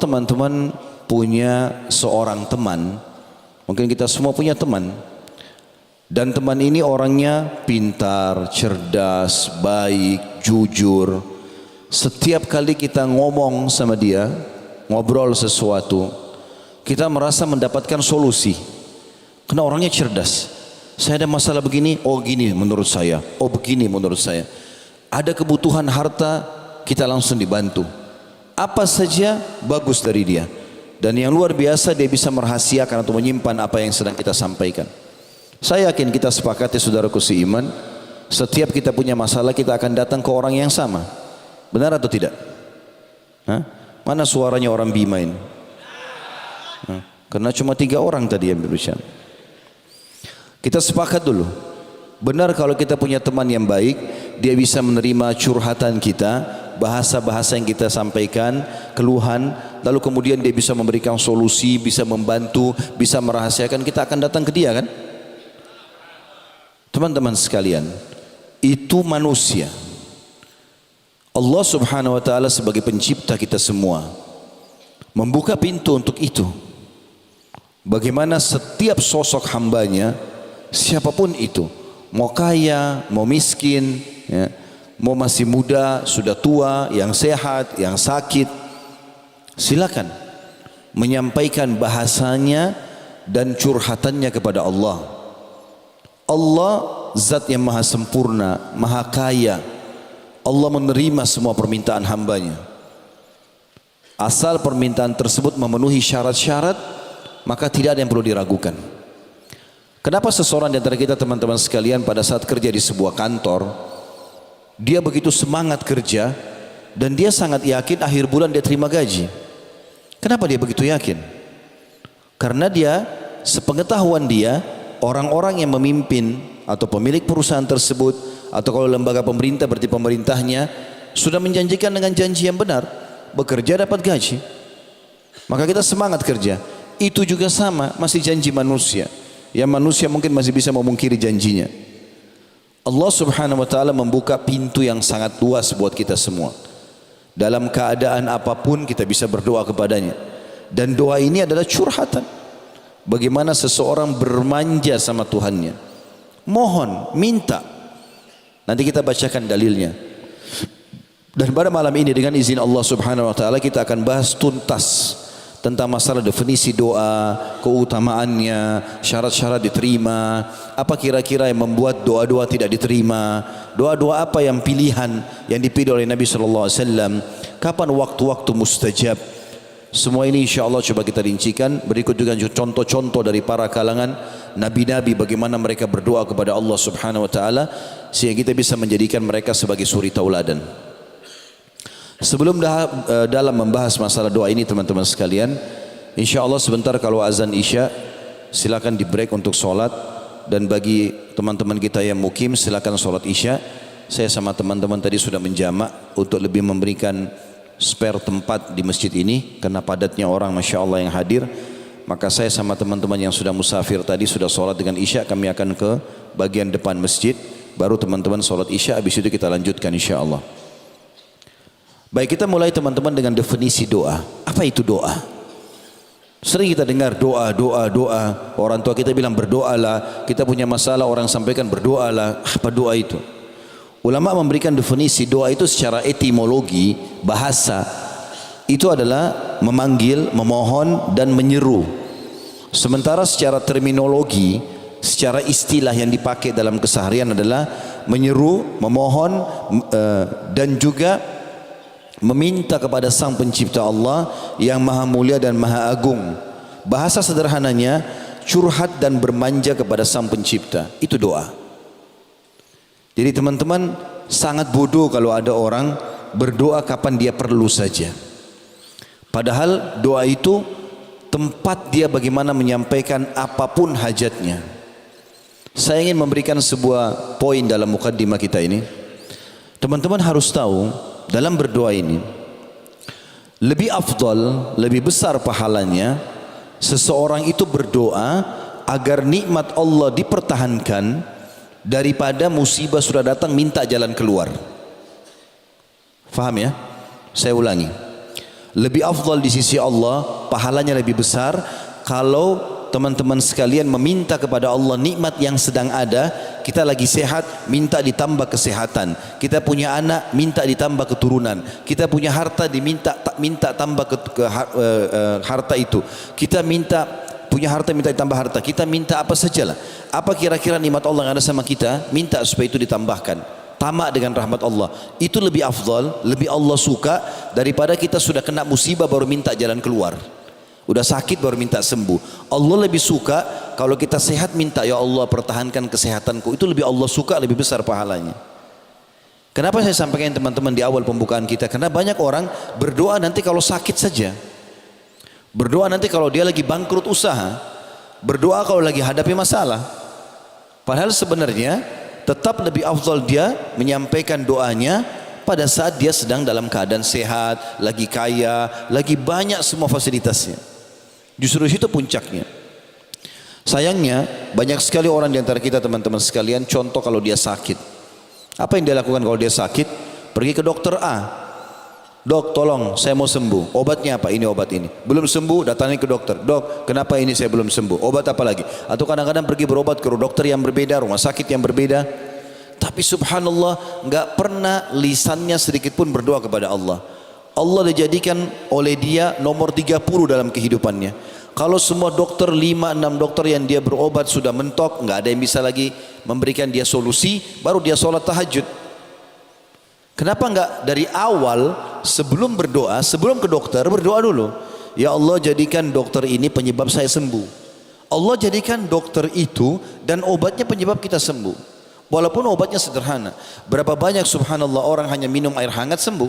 teman-teman punya seorang teman, mungkin kita semua punya teman, dan teman ini orangnya pintar, cerdas, baik, jujur. Setiap kali kita ngomong sama dia, ngobrol sesuatu, kita merasa mendapatkan solusi. Karena orangnya cerdas. Saya ada masalah begini, oh gini menurut saya, oh begini menurut saya. Ada kebutuhan harta, kita langsung dibantu. Apa saja bagus dari dia. Dan yang luar biasa, dia bisa merahasiakan atau menyimpan apa yang sedang kita sampaikan. Saya yakin kita sepakati saudaraku seiman, setiap kita punya masalah kita akan datang ke orang yang sama. Benar atau tidak? Hah? Mana suaranya orang Bima ini? Hah? Karena cuma 3 orang tadi yang berbicara. Kita sepakat dulu. Benar kalau kita punya teman yang baik, dia bisa menerima curhatan kita, bahasa-bahasa yang kita sampaikan, keluhan, lalu kemudian dia bisa memberikan solusi, bisa membantu, bisa merahasiakan, kita akan datang ke dia kan? Teman-teman sekalian, itu manusia. Allah Subhanahu wa taala sebagai pencipta kita semua membuka pintu untuk itu. Bagaimana setiap sosok hambanya, siapapun itu, mau kaya, mau miskin, ya, mau masih muda, sudah tua, yang sehat, yang sakit, silakan menyampaikan bahasanya dan curhatannya kepada Allah. Allah zat yang maha sempurna, maha kaya. Allah menerima semua permintaan hambanya. Asal permintaan tersebut memenuhi syarat-syarat, maka tidak ada yang perlu diragukan. Kenapa seseorang di antara kita teman-teman sekalian pada saat kerja di sebuah kantor, dia begitu semangat kerja dan dia sangat yakin akhir bulan dia terima gaji. Kenapa dia begitu yakin? Karena dia, sepengetahuan dia, orang-orang yang memimpin atau pemilik perusahaan tersebut, atau kalau lembaga pemerintah berarti pemerintahnya, sudah menjanjikan dengan janji yang benar, bekerja dapat gaji. Maka kita semangat kerja. Itu juga sama, masih janji manusia, yang manusia mungkin masih bisa memungkiri janjinya. Allah Subhanahu wa taala membuka pintu yang sangat luas buat kita semua. Dalam keadaan apapun kita bisa berdoa kepadanya. Dan doa ini adalah curhatan. Bagaimana seseorang bermanja sama Tuhannya, mohon, minta. Nanti kita bacakan dalilnya. Dan pada malam ini dengan izin Allah Subhanahu wa taala kita akan bahas tuntas tentang masalah definisi doa, keutamaannya, syarat-syarat diterima, apa kira-kira yang membuat doa-doa tidak diterima, doa-doa apa yang pilihan yang dipilih oleh Nabi sallallahu alaihi wasallam, kapan waktu-waktu mustajab. Semua ini insya Allah coba kita rincikan. Berikut juga contoh-contoh dari para kalangan nabi-nabi, bagaimana mereka berdoa kepada Allah Subhanahu wa taala sehingga kita bisa menjadikan mereka sebagai suri tauladan. Sebelum dalam membahas masalah doa ini teman-teman sekalian, insya Allah sebentar kalau azan Isya silakan di break untuk sholat. Dan bagi teman-teman kita yang mukim silakan sholat Isya. Saya sama teman-teman tadi sudah menjamak untuk lebih memberikan spare tempat di masjid ini karena padatnya orang Masya Allah yang hadir. Maka saya sama teman-teman yang sudah musafir tadi sudah sholat dengan Isya, kami akan ke bagian depan masjid, baru teman-teman sholat Isya, habis itu kita lanjutkan insya Allah. Baik, kita mulai teman-teman dengan definisi doa. Apa itu doa? Sering kita dengar doa, doa, doa. Orang tua kita bilang berdoalah. Kita punya masalah orang sampaikan berdoalah. Apa doa itu? Ulama memberikan definisi doa itu secara etimologi, bahasa. Itu adalah memanggil, memohon dan menyeru. Sementara secara terminologi, secara istilah yang dipakai dalam keseharian adalah menyeru, memohon dan juga meminta kepada Sang Pencipta Allah yang Maha Mulia dan Maha Agung. Bahasa sederhananya curhat dan bermanja kepada Sang Pencipta. Itu doa. Jadi teman-teman, sangat bodoh kalau ada orang berdoa kapan dia perlu saja. Padahal doa itu tempat dia bagaimana menyampaikan apapun hajatnya. Saya ingin memberikan sebuah poin dalam mukaddimah kita ini. Teman-teman harus tahu, dalam berdoa ini lebih afdal, lebih besar pahalanya seseorang itu berdoa agar nikmat Allah dipertahankan daripada musibah sudah datang minta jalan keluar. Faham ya? Saya ulangi. Lebih afdal di sisi Allah, pahalanya lebih besar kalau teman-teman sekalian meminta kepada Allah nikmat yang sedang ada. Kita lagi sehat, minta ditambah kesehatan. Kita punya anak, minta ditambah keturunan. Kita punya harta, minta tambah harta itu. Kita punya harta, minta ditambah harta. Kita minta apa sajalah. Apa kira-kira nikmat Allah yang ada sama kita, minta supaya itu ditambahkan. Tamak dengan rahmat Allah, itu lebih afdal, lebih Allah suka daripada kita sudah kena musibah baru minta jalan keluar, udah sakit baru minta sembuh. Allah lebih suka kalau kita sehat minta, ya Allah pertahankan kesehatanku, itu lebih Allah suka, lebih besar pahalanya. Kenapa saya sampaikan teman-teman di awal pembukaan kita? Karena banyak orang berdoa nanti kalau sakit saja, berdoa nanti kalau dia lagi bangkrut usaha, berdoa kalau lagi hadapi masalah. Padahal sebenarnya tetap lebih afdal dia menyampaikan doanya pada saat dia sedang dalam keadaan sehat, lagi kaya, lagi banyak semua fasilitasnya. Justru itu puncaknya. Sayangnya banyak sekali orang di antara kita teman-teman sekalian, contoh kalau dia sakit, apa yang dia lakukan kalau dia sakit? Pergi ke dokter A, dok tolong saya mau sembuh, obatnya apa? Ini obat ini. Belum sembuh, datangi ke dokter, dok kenapa ini saya belum sembuh, obat apa lagi? Atau kadang-kadang pergi berobat ke dokter yang berbeda, rumah sakit yang berbeda. Tapi subhanallah nggak pernah lisannya sedikit pun berdoa kepada Allah. Allah dijadikan oleh dia nomor 30 dalam kehidupannya. Kalau semua dokter 5-6 dokter yang dia berobat sudah mentok, nggak ada yang bisa lagi memberikan dia solusi, baru dia sholat tahajud. Kenapa enggak dari awal sebelum berdoa, sebelum ke dokter berdoa dulu. Ya Allah jadikan dokter ini penyebab saya sembuh. Allah jadikan dokter itu dan obatnya penyebab kita sembuh. Walaupun obatnya sederhana. Berapa banyak subhanallah orang hanya minum air hangat sembuh.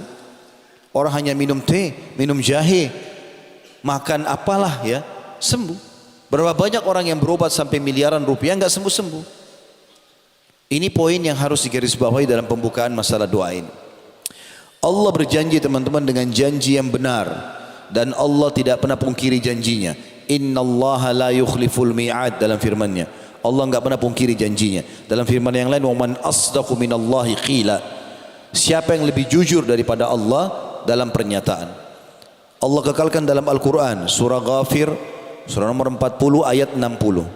Orang hanya minum teh, minum jahe, makan apalah ya, sembuh. Berapa banyak orang yang berobat sampai miliaran rupiah enggak sembuh-sembuh. Ini poin yang harus digarisbawahi dalam pembukaan masalah doa ini. Allah berjanji teman-teman dengan janji yang benar, dan Allah tidak pernah pungkiri janjinya. Innallaha la yukhliful mi'ad dalam firman-Nya. Allah enggak pernah pungkiri janjinya. Dalam firman yang lain, wa man asdaqu minallahi qila. Siapa yang lebih jujur daripada Allah dalam pernyataan? Allah kekalkan dalam Al-Qur'an surah Ghafir surah nomor 40 ayat 60.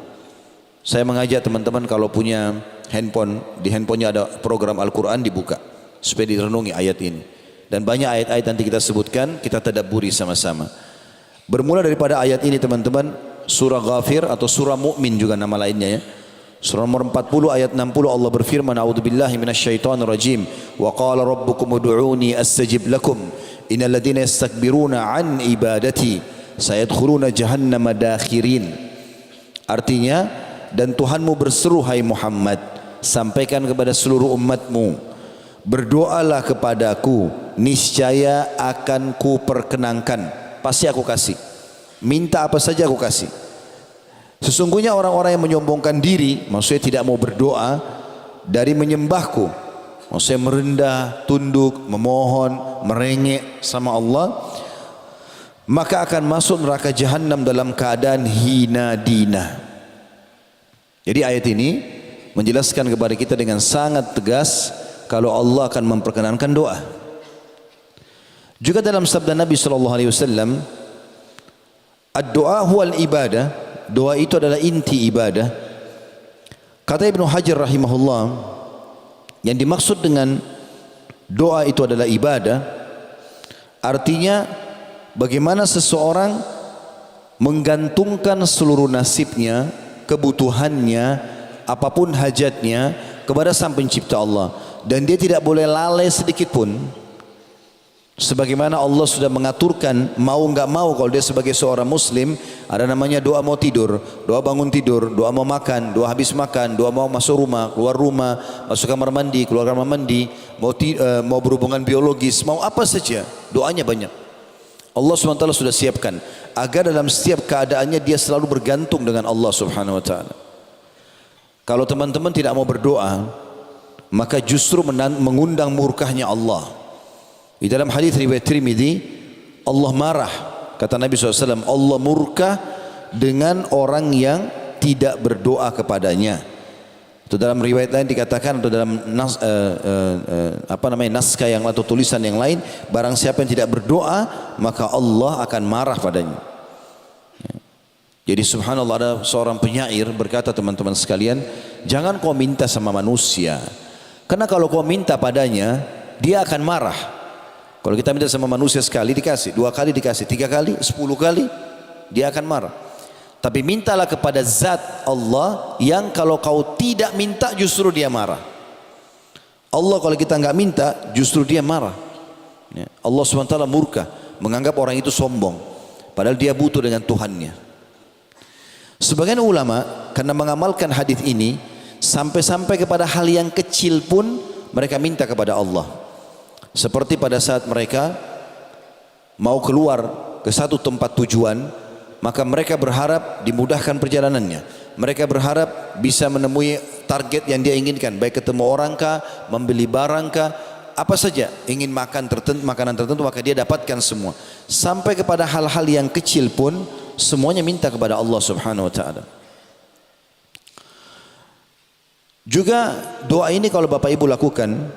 Saya mengajak teman-teman kalau punya handphone, di handphonenya ada program Al-Quran, dibuka supaya direnungi ayat ini. Dan banyak ayat-ayat nanti kita sebutkan, kita tadabburi sama-sama. Bermula daripada ayat ini teman-teman, surah Ghafir atau surah Mu'min juga nama lainnya ya. Surah nomor 40 ayat 60 Allah berfirman, a'udzubillahi minasyaitonir rajim, wa qala rabbukum ud'uni astajib lakum innal ladzina yastakbiruna an ibadati sayadkhuluna jahannama dakhirin. Artinya, dan Tuhanmu berseru hai Muhammad, sampaikan kepada seluruh umatmu, berdoalah kepadaku, niscaya akan ku perkenankan, pasti aku kasih. Minta apa saja aku kasih. Sesungguhnya orang-orang yang menyombongkan diri, maksudnya tidak mau berdoa, dari menyembahku, maksudnya merendah, tunduk, memohon, merengek sama Allah, maka akan masuk neraka jahanam dalam keadaan hina dina. Jadi ayat ini menjelaskan kepada kita dengan sangat tegas kalau Allah akan memperkenankan doa. Juga dalam sabda Nabi SAW, ad-doa huwal ibadah, doa itu adalah inti ibadah. Kata Ibnu Hajar rahimahullah, yang dimaksud dengan doa itu adalah ibadah, artinya bagaimana seseorang menggantungkan seluruh nasibnya, kebutuhannya, apapun hajatnya kepada Sang Pencipta Allah, dan dia tidak boleh lalai sedikit pun. Sebagaimana Allah sudah mengaturkan, mau enggak mau kalau dia sebagai seorang muslim, ada namanya doa mau tidur, doa bangun tidur, doa mau makan, doa habis makan, doa mau masuk rumah, keluar rumah, masuk kamar mandi, keluar kamar mandi, mau berhubungan biologis, mau apa saja, doanya banyak. Allah SWT sudah siapkan agar dalam setiap keadaannya dia selalu bergantung dengan Allah Subhanahu wa taala. Kalau teman-teman tidak mau berdoa, maka justru mengundang murkahnya Allah. Di dalam hadis riwayat Tirmidzi, Allah marah, kata Nabi SAW, Allah murka dengan orang yang tidak berdoa kepadanya. Atau dalam riwayat lain dikatakan atau dalam naskah yang atau tulisan yang lain, barang siapa yang tidak berdoa maka Allah akan marah padanya. Jadi subhanallah, ada seorang penyair berkata, teman-teman sekalian, jangan kau minta sama manusia, karena kalau kau minta padanya dia akan marah. Kalau kita minta sama manusia sekali dikasih, 2 kali dikasih, 3 kali, 10 kali, dia akan marah. Tapi mintalah kepada zat Allah yang kalau kau tidak minta justru dia marah. Allah kalau kita enggak minta justru dia marah. Allah SWT murka, menganggap orang itu sombong, padahal dia butuh dengan Tuhannya. Sebagian ulama karena mengamalkan hadis ini sampai-sampai kepada hal yang kecil pun mereka minta kepada Allah. Seperti pada saat mereka mau keluar ke satu tempat tujuan, maka mereka berharap dimudahkan perjalanannya. Mereka berharap bisa menemui target yang dia inginkan, baik ketemu orang kah, membeli barang kah, apa saja, ingin makan makanan tertentu, maka dia dapatkan semua. Sampai kepada hal-hal yang kecil pun semuanya minta kepada Allah Subhanahu wa taala. Juga doa ini kalau Bapak Ibu lakukan,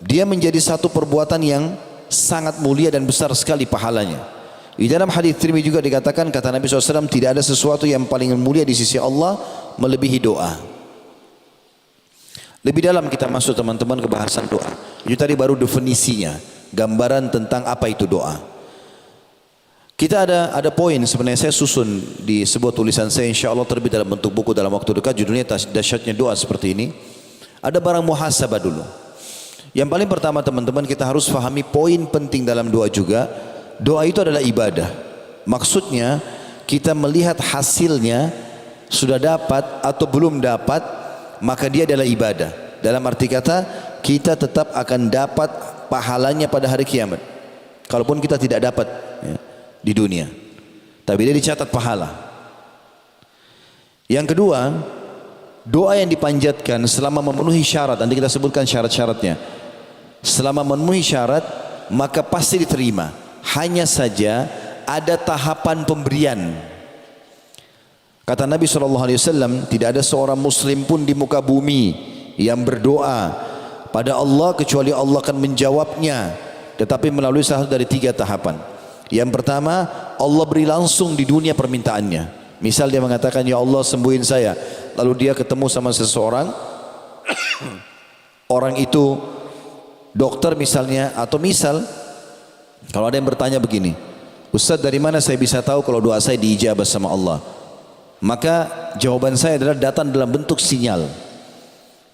dia menjadi satu perbuatan yang sangat mulia dan besar sekali pahalanya. Di dalam hadis Tirmidzi juga dikatakan, kata Nabi SAW, tidak ada sesuatu yang paling mulia di sisi Allah melebihi doa. Lebih dalam kita masuk teman-teman ke bahasan doa. Itu tadi baru definisinya, gambaran tentang apa itu doa. Kita ada poin sebenarnya saya susun di sebuah tulisan saya, insya Allah terbit dalam bentuk buku dalam waktu dekat, judulnya Dahsyatnya Doa seperti ini. Ada barang muhasabah dulu. Yang paling pertama teman-teman, kita harus fahami poin penting dalam doa juga. Doa itu adalah ibadah. Maksudnya kita melihat hasilnya sudah dapat atau belum dapat, maka dia adalah ibadah. Dalam arti kata, kita tetap akan dapat pahalanya pada hari kiamat, kalaupun kita tidak dapat di dunia, tapi dia dicatat pahala. Yang kedua, doa yang dipanjatkan selama memenuhi syarat, nanti kita sebutkan syarat-syaratnya. Selama memenuhi syarat maka pasti diterima. Hanya saja ada tahapan pemberian. Kata Nabi SAW, tidak ada seorang muslim pun di muka bumi yang berdoa pada Allah kecuali Allah akan menjawabnya, tetapi melalui salah satu dari 3 tahapan. Yang pertama, Allah beri langsung di dunia permintaannya. Misal dia mengatakan, ya Allah sembuhin saya, lalu dia ketemu sama seseorang, orang itu dokter misalnya, atau misal kalau ada yang bertanya begini, Ustaz, dari mana saya bisa tahu kalau doa saya diijabah sama Allah? Maka jawaban saya adalah datang dalam bentuk sinyal.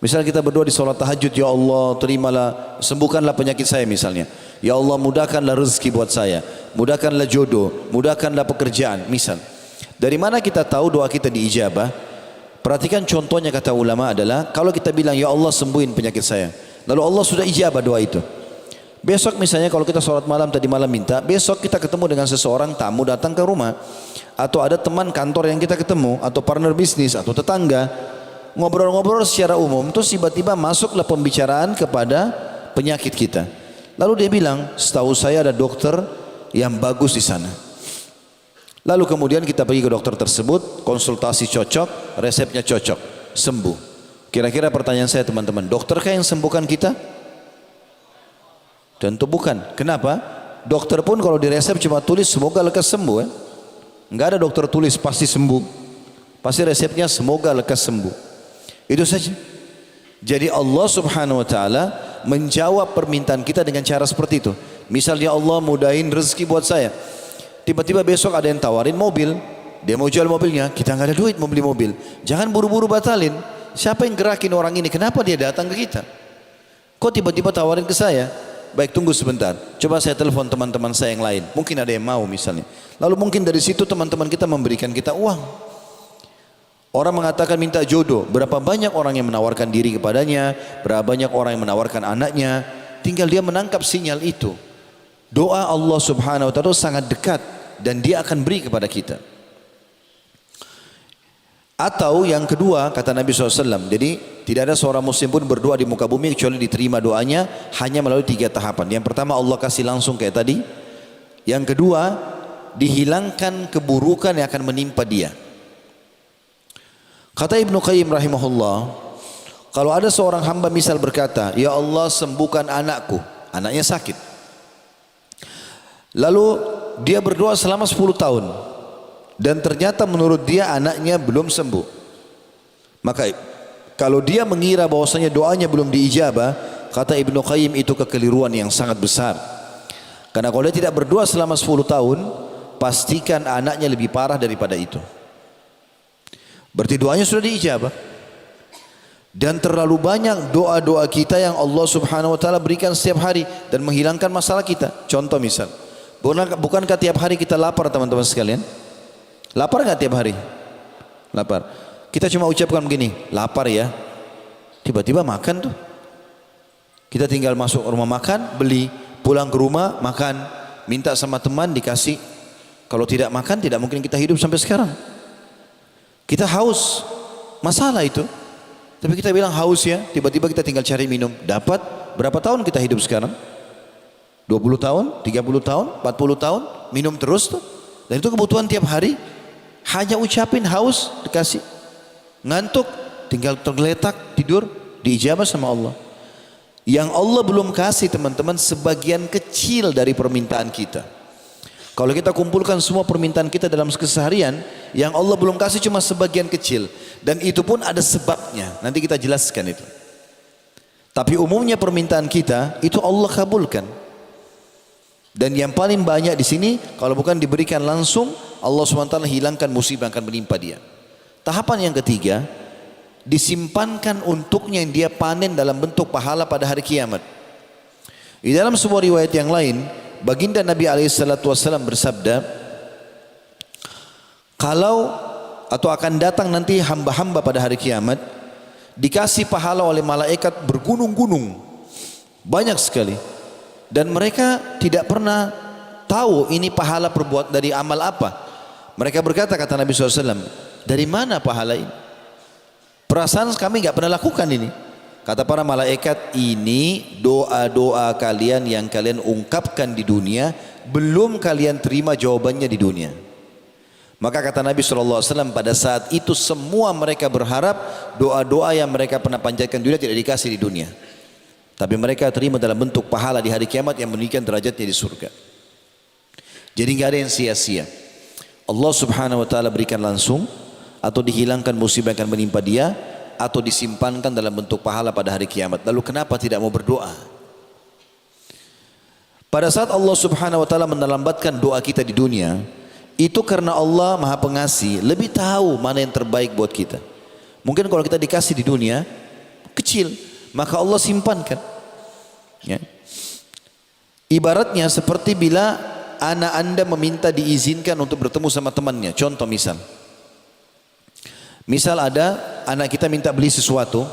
Misalnya kita berdoa di sholat tahajud, ya Allah terimalah, sembuhkanlah penyakit saya misalnya. Ya Allah mudahkanlah rezeki buat saya, mudahkanlah jodoh, mudahkanlah pekerjaan misal. Dari mana kita tahu doa kita diijabah? Perhatikan contohnya, kata ulama adalah kalau kita bilang ya Allah sembuhin penyakit saya, lalu Allah sudah ijabah doa itu. Besok misalnya kalau kita sholat malam tadi malam minta, besok kita ketemu dengan seseorang tamu datang ke rumah, atau ada teman kantor yang kita ketemu, atau partner bisnis, atau tetangga, ngobrol-ngobrol secara umum, terus tiba-tiba masuklah pembicaraan kepada penyakit kita. Lalu dia bilang, setahu saya ada dokter yang bagus di sana. Lalu kemudian kita pergi ke dokter tersebut, konsultasi cocok, resepnya cocok, sembuh. Kira-kira pertanyaan saya teman-teman, dokterkah yang sembuhkan kita? Tentu bukan. Kenapa? Dokter pun kalau di resep cuma tulis semoga lekas sembuh. Enggak ada dokter tulis pasti sembuh. Pasti resepnya semoga lekas sembuh. Itu saja. Jadi Allah Subhanahu wa taala menjawab permintaan kita dengan cara seperti itu. Misalnya Allah mudahin rezeki buat saya. Tiba-tiba besok ada yang tawarin mobil, dia mau jual mobilnya, kita nggak ada duit mau beli mobil. Jangan buru-buru batalin. Siapa yang gerakin orang ini? Kenapa dia datang ke kita? Kok tiba-tiba tawarin ke saya? Baik, tunggu sebentar, coba saya telepon teman-teman saya yang lain, mungkin ada yang mau misalnya. Lalu mungkin dari situ teman-teman kita memberikan kita uang. Orang mengatakan minta jodoh, berapa banyak orang yang menawarkan diri kepadanya, berapa banyak orang yang menawarkan anaknya, tinggal dia menangkap sinyal itu. Doa Allah Subhanahu wa taala sangat dekat dan dia akan beri kepada kita. Atau yang kedua, kata Nabi SAW, jadi tidak ada seorang muslim pun berdoa di muka bumi kecuali diterima doanya hanya melalui 3 tahapan. Yang pertama, Allah kasih langsung kayak tadi. Yang kedua, dihilangkan keburukan yang akan menimpa dia. Kata Ibnu Qayyim rahimahullah, Kalau ada seorang hamba misal berkata, ya Allah sembuhkan anakku, anaknya sakit. Lalu dia berdoa selama 10 tahun. Dan ternyata menurut dia anaknya belum sembuh. Maka kalau dia mengira bahwasanya doanya belum diijabah, kata Ibnu Qayyim itu kekeliruan yang sangat besar. Karena kalau dia tidak berdoa selama 10 tahun, pastikan anaknya lebih parah daripada itu. Berarti doanya sudah diijabah. Dan terlalu banyak doa-doa kita yang Allah Subhanahu wa taala berikan setiap hari dan menghilangkan masalah kita. Contoh misal, bukankah tiap hari kita lapar teman-teman sekalian? Lapar nggak tiap hari? Lapar. Kita cuma ucapkan begini, lapar ya. Tiba-tiba makan tuh. Kita tinggal masuk rumah makan, beli, pulang ke rumah makan, minta sama teman dikasih. Kalau tidak makan tidak mungkin kita hidup sampai sekarang. Kita haus, masalah itu. Tapi kita bilang haus ya, tiba-tiba kita tinggal cari minum. Dapat, berapa tahun kita hidup sekarang? 20 tahun, 30 tahun, 40 tahun, minum terus tuh. Dan itu kebutuhan tiap hari. Hanya ucapin haus, dikasih. Ngantuk, tinggal tergeletak, tidur, diijabah sama Allah. Yang Allah belum kasih teman-teman sebagian kecil dari permintaan kita. Kalau kita kumpulkan semua permintaan kita dalam keseharian, yang Allah belum kasih cuma sebagian kecil. Dan itu pun ada sebabnya. Nanti kita jelaskan itu. Tapi umumnya permintaan kita itu Allah kabulkan. Dan yang paling banyak di sini, kalau bukan diberikan langsung, Allah SWT hilangkan musibah yang akan menimpa dia. Tahapan yang ketiga, disimpankan untuknya yang dia panen dalam bentuk pahala pada hari kiamat. Di dalam sebuah riwayat yang lain, baginda Nabi SAW bersabda, kalau atau akan datang nanti hamba-hamba pada hari kiamat, dikasih pahala oleh malaikat bergunung-gunung, banyak sekali, dan mereka tidak pernah tahu ini pahala perbuat dari amal apa. Mereka berkata, kata Nabi SAW, dari mana pahala ini? Perasaan kami nggak pernah lakukan ini. Kata para malaikat, ini doa-doa kalian yang kalian ungkapkan di dunia, belum kalian terima jawabannya di dunia. Maka kata Nabi SAW, pada saat itu semua mereka berharap doa-doa yang mereka pernah panjatkan di dunia tidak dikasih di dunia. Tapi mereka terima dalam bentuk pahala di hari kiamat yang meninggikan derajatnya di surga. Jadi nggak ada yang sia-sia. Allah Subhanahu wa taala berikan langsung, atau dihilangkan musibah yang akan menimpa dia, atau disimpankan dalam bentuk pahala pada hari kiamat. Lalu kenapa tidak mau berdoa? Pada saat Allah Subhanahu wa taala menelambatkan doa kita di dunia, itu karena Allah Maha Pengasih, lebih tahu mana yang terbaik buat kita. Mungkin kalau kita dikasih di dunia kecil, maka Allah simpankan. Ya. Ibaratnya seperti bila anak anda meminta diizinkan untuk bertemu sama temannya. Contoh misal ada anak kita minta beli sesuatu,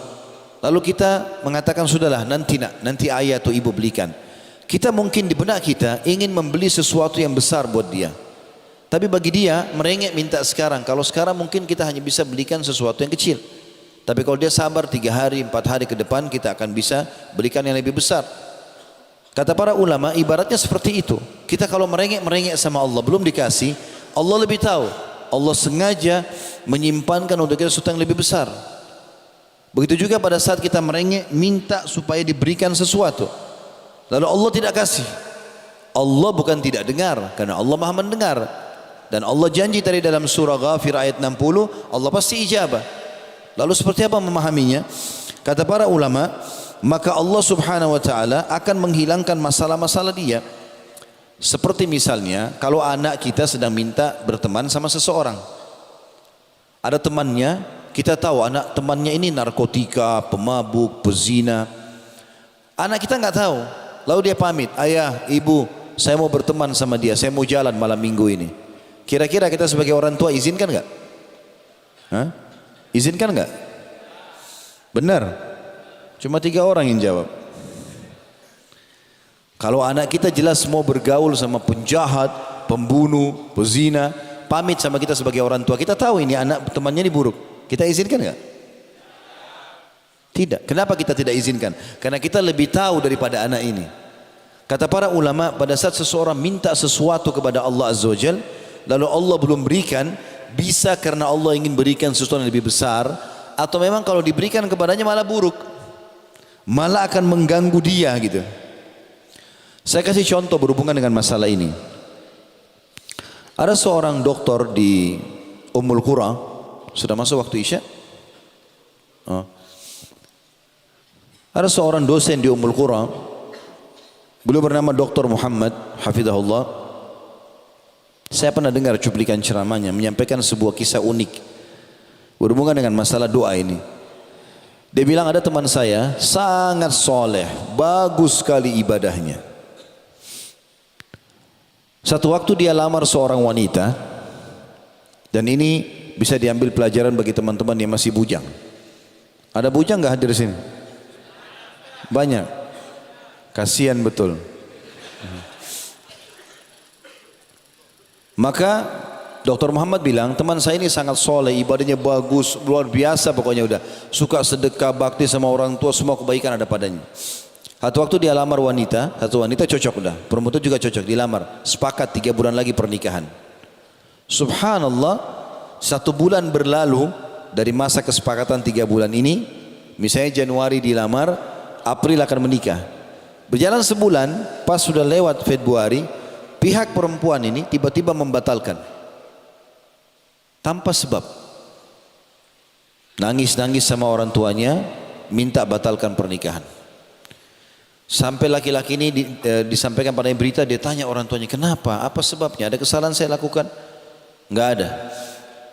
lalu kita mengatakan sudahlah nanti ayah atau ibu belikan. Kita mungkin di benak kita ingin membeli sesuatu yang besar buat dia, tapi bagi dia merengek minta sekarang. Kalau sekarang mungkin kita hanya bisa belikan sesuatu yang kecil, tapi kalau dia sabar 3 hari 4 hari ke depan, kita akan bisa belikan yang lebih besar. Kata para ulama, ibaratnya seperti itu. Kita kalau merengek sama Allah, belum dikasih, Allah lebih tahu. Allah sengaja menyimpankan untuk kita sesuatu yang lebih besar. Begitu juga pada saat kita merengek minta supaya diberikan sesuatu, lalu Allah tidak kasih. Allah bukan tidak dengar, karena Allah Maha mendengar. Dan Allah janji tadi dalam surah Ghafir ayat 60, Allah pasti ijabah. Lalu seperti apa memahaminya? Kata para ulama, maka Allah Subhanahu wa taala akan menghilangkan masalah-masalah dia. Seperti misalnya kalau anak kita sedang minta berteman sama seseorang, ada temannya, kita tahu anak temannya ini narkotika, pemabuk, pezina. Anak kita nggak tahu, lalu dia pamit, ayah, ibu, saya mau berteman sama dia, saya mau jalan malam minggu ini. Kira-kira kita sebagai orang tua izinkan nggak? Izinkan nggak? Benar, cuma 3 orang yang jawab. Kalau anak kita jelas mau bergaul sama penjahat, pembunuh, pezina, pamit sama kita sebagai orang tua, kita tahu ini anak temannya ini buruk, kita izinkan nggak? Tidak. Kenapa kita tidak izinkan? Karena kita lebih tahu daripada anak ini. Kata para ulama, pada saat seseorang minta sesuatu kepada Allah Azza wa Jalla, lalu Allah belum berikan, bisa karena Allah ingin berikan sesuatu yang lebih besar, atau memang kalau diberikan kepadanya malah buruk, malah akan mengganggu dia gitu. Saya kasih contoh berhubungan dengan masalah ini. Ada seorang dokter di Ummul Qura, sudah masuk waktu Isya? Oh. Ada seorang dosen di Ummul Qura, beliau bernama Dr. Muhammad Hafizahullah. Saya pernah dengar cuplikan ceramahnya menyampaikan sebuah kisah unik berhubungan dengan masalah doa ini. Dia bilang ada teman saya sangat soleh, bagus sekali ibadahnya. Satu waktu dia lamar seorang wanita, dan ini bisa diambil pelajaran bagi teman-teman yang masih bujang. Ada bujang nggak hadir sini? Banyak. Kasihan betul. Maka Dr. Muhammad bilang, teman saya ini sangat soleh, ibadahnya bagus, luar biasa pokoknya udah. Suka sedekah, bakti sama orang tua, semua kebaikan ada padanya. Satu waktu dia lamar wanita, satu wanita cocok udah. Perempuan itu juga cocok, dilamar. Sepakat 3 bulan lagi pernikahan. Subhanallah, 1 bulan berlalu dari masa kesepakatan 3 bulan ini. Misalnya Januari dilamar, April akan menikah. Berjalan sebulan, pas sudah lewat Februari, pihak perempuan ini tiba-tiba membatalkan. Tanpa sebab. Nangis-nangis sama orang tuanya, minta batalkan pernikahan. Sampai laki-laki ini disampaikan pada berita, dia tanya orang tuanya, kenapa? Apa sebabnya? Ada kesalahan saya lakukan? Enggak ada.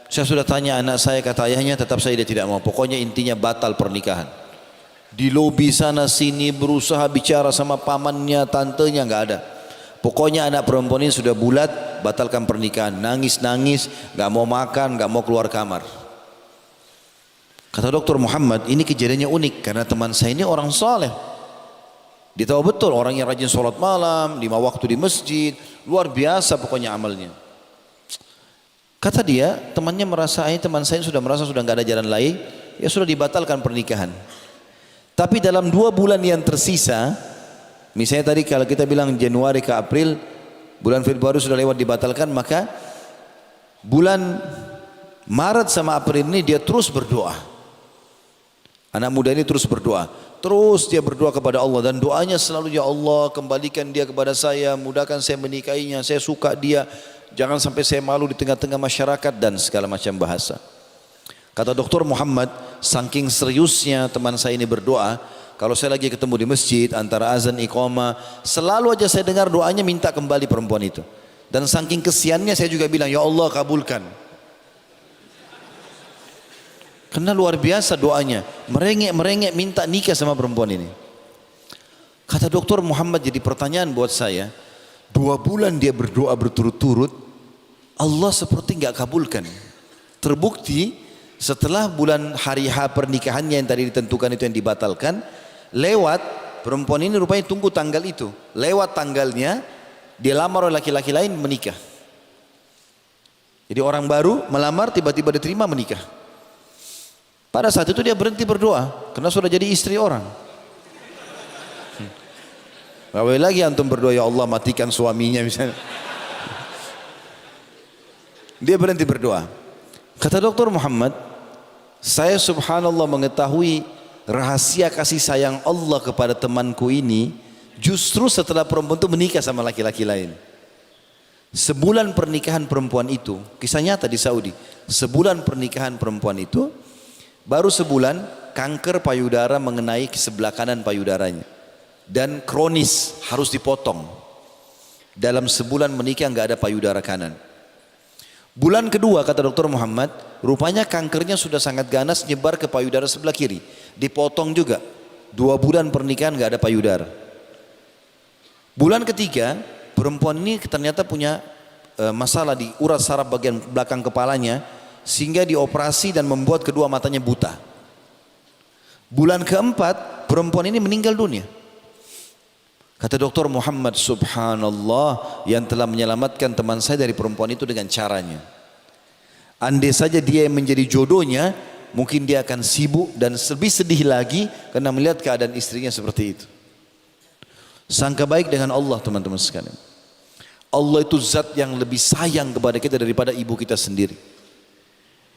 Saya sudah tanya anak saya, kata ayahnya, tetap saya dia tidak mau. Pokoknya intinya batal pernikahan. Di lobi sana sini berusaha bicara sama pamannya, tantenya, enggak ada. Pokoknya anak perempuan ini sudah bulat, batalkan pernikahan. Nangis-nangis, enggak mau makan, enggak mau keluar kamar. Kata Dr. Muhammad, ini kejadiannya unik karena teman saya ini orang saleh. Dia tahu betul orang yang rajin sholat malam, 5 waktu di masjid, luar biasa pokoknya amalnya. Kata dia, temannya merasa, teman saya sudah merasa sudah nggak ada jalan lain, ya sudah dibatalkan pernikahan. Tapi dalam 2 bulan yang tersisa, misalnya tadi kalau kita bilang Januari ke April, bulan Februari sudah lewat dibatalkan, maka bulan Maret sama April ini dia terus berdoa. Anak muda ini terus berdoa. Terus dia berdoa kepada Allah dan doanya selalu, ya Allah kembalikan dia kepada saya, mudahkan saya menikahinya, saya suka dia, jangan sampai saya malu di tengah-tengah masyarakat dan segala macam bahasa. Kata Dr. Muhammad, saking seriusnya teman saya ini berdoa, kalau saya lagi ketemu di masjid antara azan iqamah, selalu aja saya dengar doanya minta kembali perempuan itu. Dan saking kesiannya saya juga bilang, ya Allah kabulkan. Karena luar biasa doanya, merengek-merengek minta nikah sama perempuan ini. Kata Dr. Muhammad, jadi pertanyaan buat saya, 2 bulan dia berdoa berturut-turut, Allah seperti nggak kabulkan. Terbukti setelah bulan hari H pernikahannya yang tadi ditentukan itu yang dibatalkan, lewat perempuan ini rupanya tunggu tanggal itu, lewat tanggalnya dia lamar oleh laki-laki lain menikah. Jadi orang baru melamar tiba-tiba diterima menikah. Pada saat itu dia berhenti berdoa karena sudah jadi istri orang. Gak boleh lagi antum berdoa, ya Allah matikan suaminya misalnya. Dia berhenti berdoa. Kata Dr. Muhammad, saya subhanallah mengetahui rahasia kasih sayang Allah kepada temanku ini justru setelah perempuan itu menikah sama laki-laki lain. Sebulan pernikahan perempuan itu, kisah nyata di Saudi, sebulan pernikahan perempuan itu, baru sebulan kanker payudara mengenai sebelah kanan payudaranya dan kronis harus dipotong. Dalam sebulan menikah nggak ada payudara kanan. Bulan kedua kata Dr. Muhammad, rupanya kankernya sudah sangat ganas nyebar ke payudara sebelah kiri, dipotong juga. 2 bulan pernikahan nggak ada payudara. Bulan ketiga perempuan ini ternyata punya masalah di urat saraf bagian belakang kepalanya, sehingga dioperasi dan membuat kedua matanya buta. Bulan keempat perempuan ini meninggal dunia. Kata Dr. Muhammad, subhanallah yang telah menyelamatkan teman saya dari perempuan itu dengan caranya. Andai saja dia yang menjadi jodohnya, mungkin dia akan sibuk dan lebih sedih lagi karena melihat keadaan istrinya seperti itu. Sangka baik dengan Allah teman-teman sekalian. Allah itu zat yang lebih sayang kepada kita daripada ibu kita sendiri.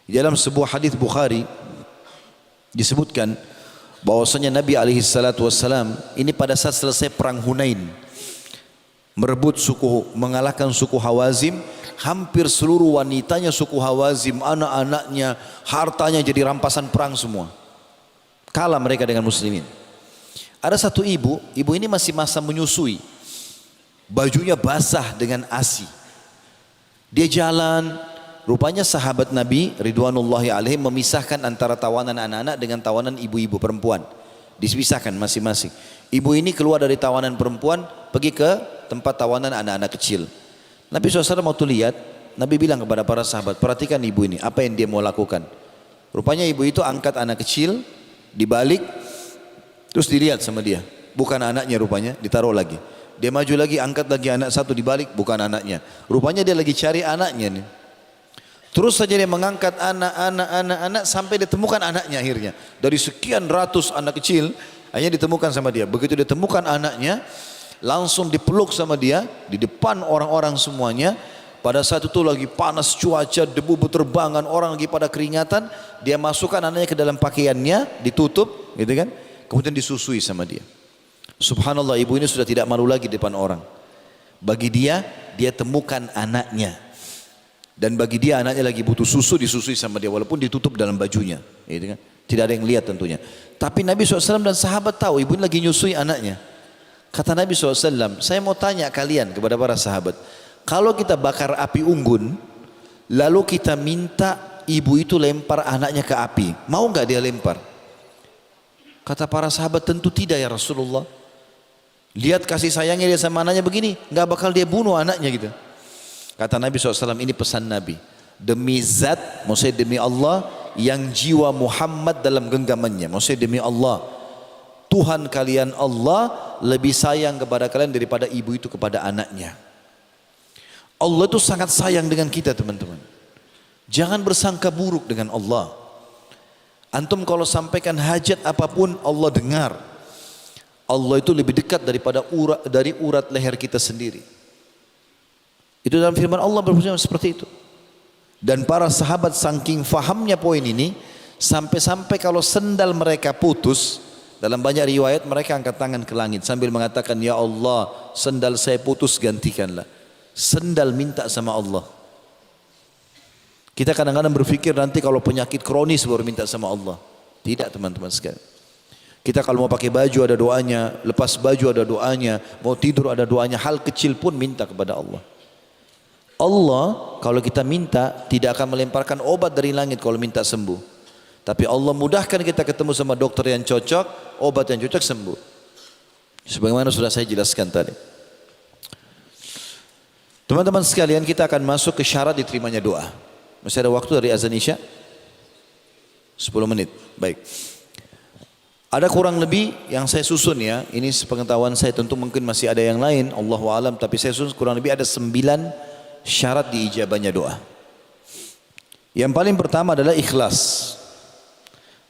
Dalam sebuah hadis Bukhari, Disebutkan bahwasanya Nabi alaihi salatu wassalam ini pada saat selesai perang Hunain, mengalahkan suku Hawazim, hampir seluruh wanitanya suku Hawazim, anak-anaknya, hartanya jadi rampasan perang semua. Kalah mereka dengan muslimin. Ada satu ibu ini masih masa menyusui. Bajunya basah dengan ASI. Dia jalan, rupanya sahabat Nabi ridwanullahi alaihim memisahkan antara tawanan anak-anak dengan tawanan ibu-ibu perempuan. Dipisahkan masing-masing. Ibu ini keluar dari tawanan perempuan, pergi ke tempat tawanan anak-anak kecil. Nabi SAW waktu lihat, Nabi bilang kepada para sahabat, perhatikan ibu ini, apa yang dia mau lakukan. Rupanya ibu itu angkat anak kecil, dibalik, terus dilihat sama dia. Bukan anaknya rupanya, ditaruh lagi. Dia maju lagi, angkat lagi anak satu, dibalik, bukan anaknya. Rupanya dia lagi cari anaknya nih. Terus saja dia mengangkat anak sampai ditemukan anaknya akhirnya. Dari sekian ratus anak kecil, akhirnya ditemukan sama dia. Begitu ditemukan anaknya, langsung dipeluk sama dia di depan orang-orang semuanya. Pada saat itu lagi panas cuaca, debu berterbangan, orang lagi pada keringatan. Dia masukkan anaknya ke dalam pakaiannya, ditutup, gitu kan? Kemudian disusui sama dia. Subhanallah, ibu ini sudah tidak malu lagi di depan orang. Bagi dia temukan anaknya. Dan bagi dia anaknya lagi butuh susu, disusui sama dia walaupun ditutup dalam bajunya, gitu kan? Tidak ada yang lihat tentunya. Tapi Nabi SAW dan sahabat tahu ibu ini lagi nyusui anaknya. Kata Nabi SAW, saya mau tanya kalian kepada para sahabat, kalau kita bakar api unggun, lalu kita minta ibu itu lempar anaknya ke api, mau nggak dia lempar? Kata para sahabat, tentu tidak ya Rasulullah. Lihat kasih sayangnya dia sama anaknya begini, nggak bakal dia bunuh anaknya gitu. Kata Nabi SAW, ini pesan Nabi, demi zat, maksudnya demi Allah yang jiwa Muhammad dalam genggamannya, maksudnya demi Allah, Tuhan kalian Allah lebih sayang kepada kalian daripada ibu itu kepada anaknya. Allah itu sangat sayang dengan kita teman-teman. Jangan bersangka buruk dengan Allah. Antum kalau sampaikan hajat apapun Allah dengar. Allah itu lebih dekat dari urat leher kita sendiri. Itu dalam firman Allah berfirman seperti itu. Dan para sahabat saking fahamnya poin ini, sampai-sampai kalau sendal mereka putus, dalam banyak riwayat mereka angkat tangan ke langit sambil mengatakan, ya Allah, sendal saya putus, gantikanlah. Sendal minta sama Allah. Kita kadang-kadang berpikir nanti kalau penyakit kronis baru minta sama Allah. Tidak teman-teman sekalian. Kita kalau mau pakai baju ada doanya, lepas baju ada doanya, mau tidur ada doanya, hal kecil pun minta kepada Allah. Allah kalau kita minta tidak akan melemparkan obat dari langit kalau minta sembuh. Tapi Allah mudahkan kita ketemu sama dokter yang cocok, obat yang cocok, sembuh. Sebagaimana sudah saya jelaskan tadi. Teman-teman sekalian, kita akan masuk ke syarat diterimanya doa. Masih ada waktu dari azan Isya? 10 menit. Baik. Ada kurang lebih yang saya susun ya. Ini sepengetahuan saya, tentu mungkin masih ada yang lain, Allahu a'lam, tapi saya susun kurang lebih ada 9 syarat diijabahnya doa. Yang paling pertama adalah ikhlas.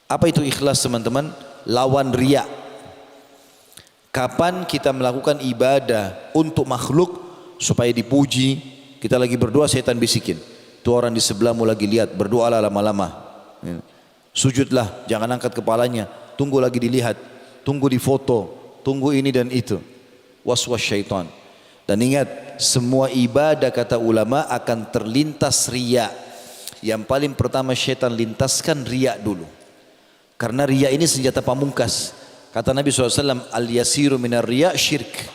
Apa itu ikhlas teman-teman? Lawan riya. Kapan kita melakukan ibadah untuk makhluk supaya dipuji, kita lagi berdoa setan bisikin, tuh orang di sebelahmu lagi lihat, berdoalah lama-lama, sujudlah, jangan angkat kepalanya, tunggu lagi dilihat, tunggu difoto, tunggu ini dan itu, waswas syaitan. Dan ingat, semua ibadah kata ulama akan terlintas riya. Yang paling pertama syaitan lintaskan riya dulu, karena riya ini senjata pamungkas. Kata Nabi SAW, al-yasiru minar riya syirk.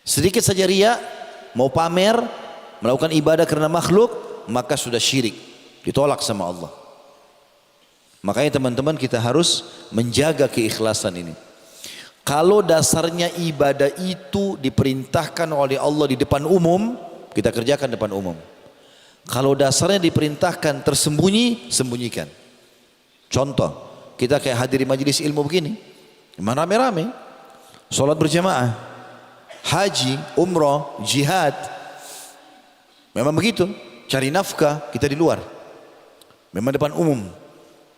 Sedikit saja riya, mau pamer, melakukan ibadah karena makhluk, maka sudah syirik, ditolak sama Allah. Makanya teman-teman kita harus menjaga keikhlasan ini. Kalau dasarnya ibadah itu diperintahkan oleh Allah di depan umum, kita kerjakan depan umum. Kalau dasarnya diperintahkan tersembunyi, sembunyikan. Contoh, kita kayak hadiri majelis ilmu begini, memang rame-rame, sholat berjamaah, haji, umrah, jihad, memang begitu. Cari nafkah, kita di luar, memang depan umum.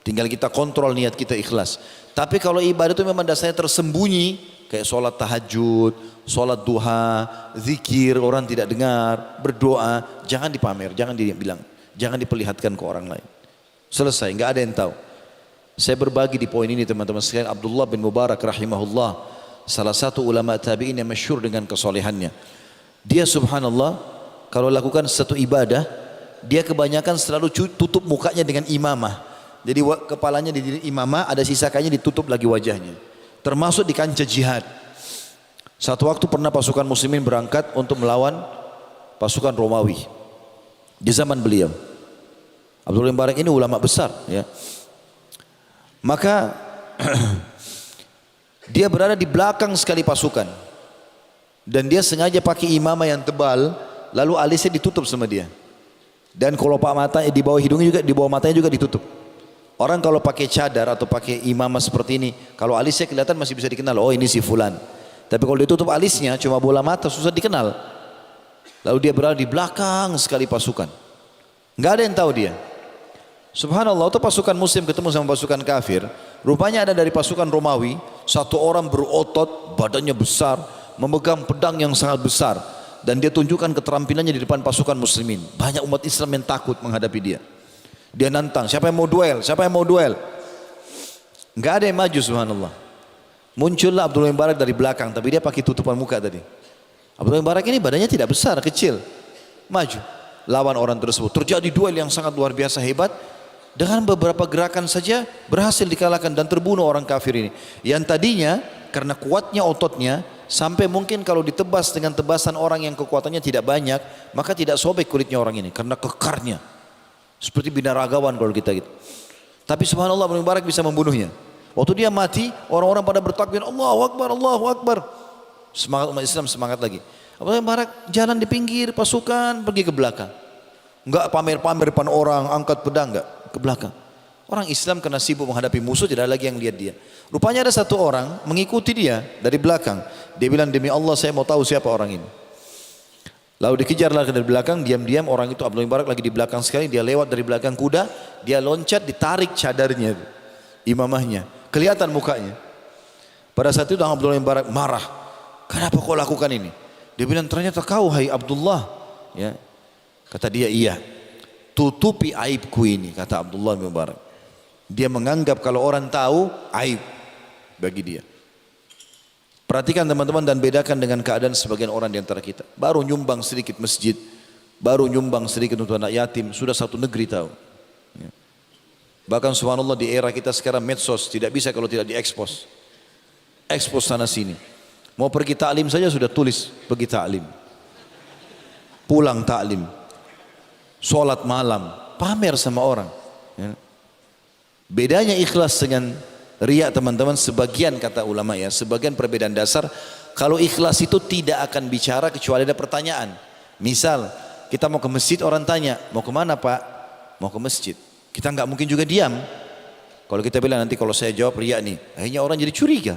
Tinggal kita kontrol niat kita ikhlas. Tapi kalau ibadah itu memang dasarnya tersembunyi, kayak sholat tahajud, sholat duha, zikir, orang tidak dengar, berdoa, jangan dipamer, jangan dibilang, jangan diperlihatkan ke orang lain. Selesai, nggak ada yang tahu. Saya berbagi di poin ini teman-teman sekalian. Abdullah bin Mubarak rahimahullah, salah satu ulama tabi'in yang masyhur dengan kesolehannya. Dia subhanallah kalau lakukan satu ibadah, dia kebanyakan selalu tutup mukanya dengan imamah. Jadi kepalanya di imamah, ada sisa kainnya ditutup lagi wajahnya. Termasuk di kancah jihad. Satu waktu pernah pasukan muslimin berangkat untuk melawan pasukan Romawi di zaman beliau. Abdullah bin Mubarak ini ulama besar, ya. Maka dia berada di belakang sekali pasukan dan dia sengaja pakai imamah yang tebal, lalu alisnya ditutup sama dia. Dan kelopak matanya di bawah hidungnya juga, di bawah matanya juga ditutup. Orang kalau pakai cadar atau pakai imamah seperti ini, kalau alisnya kelihatan masih bisa dikenal, oh ini si fulan. Tapi kalau ditutup alisnya cuma bola mata, susah dikenal. Lalu dia berada di belakang sekali pasukan, nggak ada yang tahu dia. Subhanallah, itu pasukan muslim ketemu sama pasukan kafir. Rupanya ada dari pasukan Romawi satu orang berotot, badannya besar, memegang pedang yang sangat besar, dan dia tunjukkan keterampilannya di depan pasukan muslimin. Banyak umat Islam yang takut menghadapi dia. Dia nantang, siapa yang mau duel, siapa yang mau duel. Nggak ada yang maju, subhanallah. Muncullah Abdullah bin Mubarak dari belakang, tapi dia pakai tutupan muka tadi. Abdullah bin Mubarak ini badannya tidak besar, kecil. Maju, lawan orang tersebut. Terjadi duel yang sangat luar biasa hebat. Dengan beberapa gerakan saja berhasil dikalahkan dan terbunuh orang kafir ini. Yang tadinya karena kuatnya ototnya, sampai mungkin kalau ditebas dengan tebasan orang yang kekuatannya tidak banyak, maka tidak sobek kulitnya orang ini karena kekarnya. Seperti binaragawan kalau kita gitu. Tapi subhanallah Abdullah bin Mubarak bisa membunuhnya. Waktu dia mati, orang-orang pada bertakbir, Allahu Akbar, Allahu Akbar. Semangat umat Islam semangat lagi. Abdullah bin Mubarak jalan di pinggir pasukan, pergi ke belakang. Enggak pamer-pamer depan orang, angkat pedang, enggak, ke belakang. Orang Islam karena sibuk menghadapi musuh, tidak ada lagi yang lihat dia. Rupanya ada satu orang mengikuti dia dari belakang. Dia bilang, demi Allah saya mau tahu siapa orang ini. Lalu dikejarlah dari belakang, diam-diam orang itu, Abdullah bin Mubarak lagi di belakang sekali, dia lewat dari belakang kuda, dia loncat, ditarik cadarnya, imamahnya, kelihatan mukanya. Pada saat itu Abdullah bin Mubarak marah, kenapa kau lakukan ini? Dia bilang, ternyata kau hai Abdullah, ya. Kata dia, iya, tutupi aibku ini, kata Abdullah bin Mubarak. Dia menganggap kalau orang tahu aib bagi dia. Perhatikan teman-teman dan bedakan dengan keadaan sebagian orang di antara kita. Baru nyumbang sedikit masjid, baru nyumbang sedikit untuk anak yatim, sudah satu negeri tahu. Ya. Bahkan subhanallah di era kita sekarang medsos tidak bisa kalau tidak diekspos. Ekspos sana sini. Mau pergi taklim saja sudah tulis pergi taklim. Pulang taklim. Sholat malam, pamer sama orang. Ya. Bedanya ikhlas dengan riya teman-teman, sebagian kata ulama ya, sebagian perbedaan dasar. Kalau ikhlas itu tidak akan bicara kecuali ada pertanyaan. Misal kita mau ke masjid, orang tanya, mau kemana Pak? Mau ke masjid. Kita nggak mungkin juga diam. Kalau kita bilang nanti kalau saya jawab riya nih, akhirnya orang jadi curiga.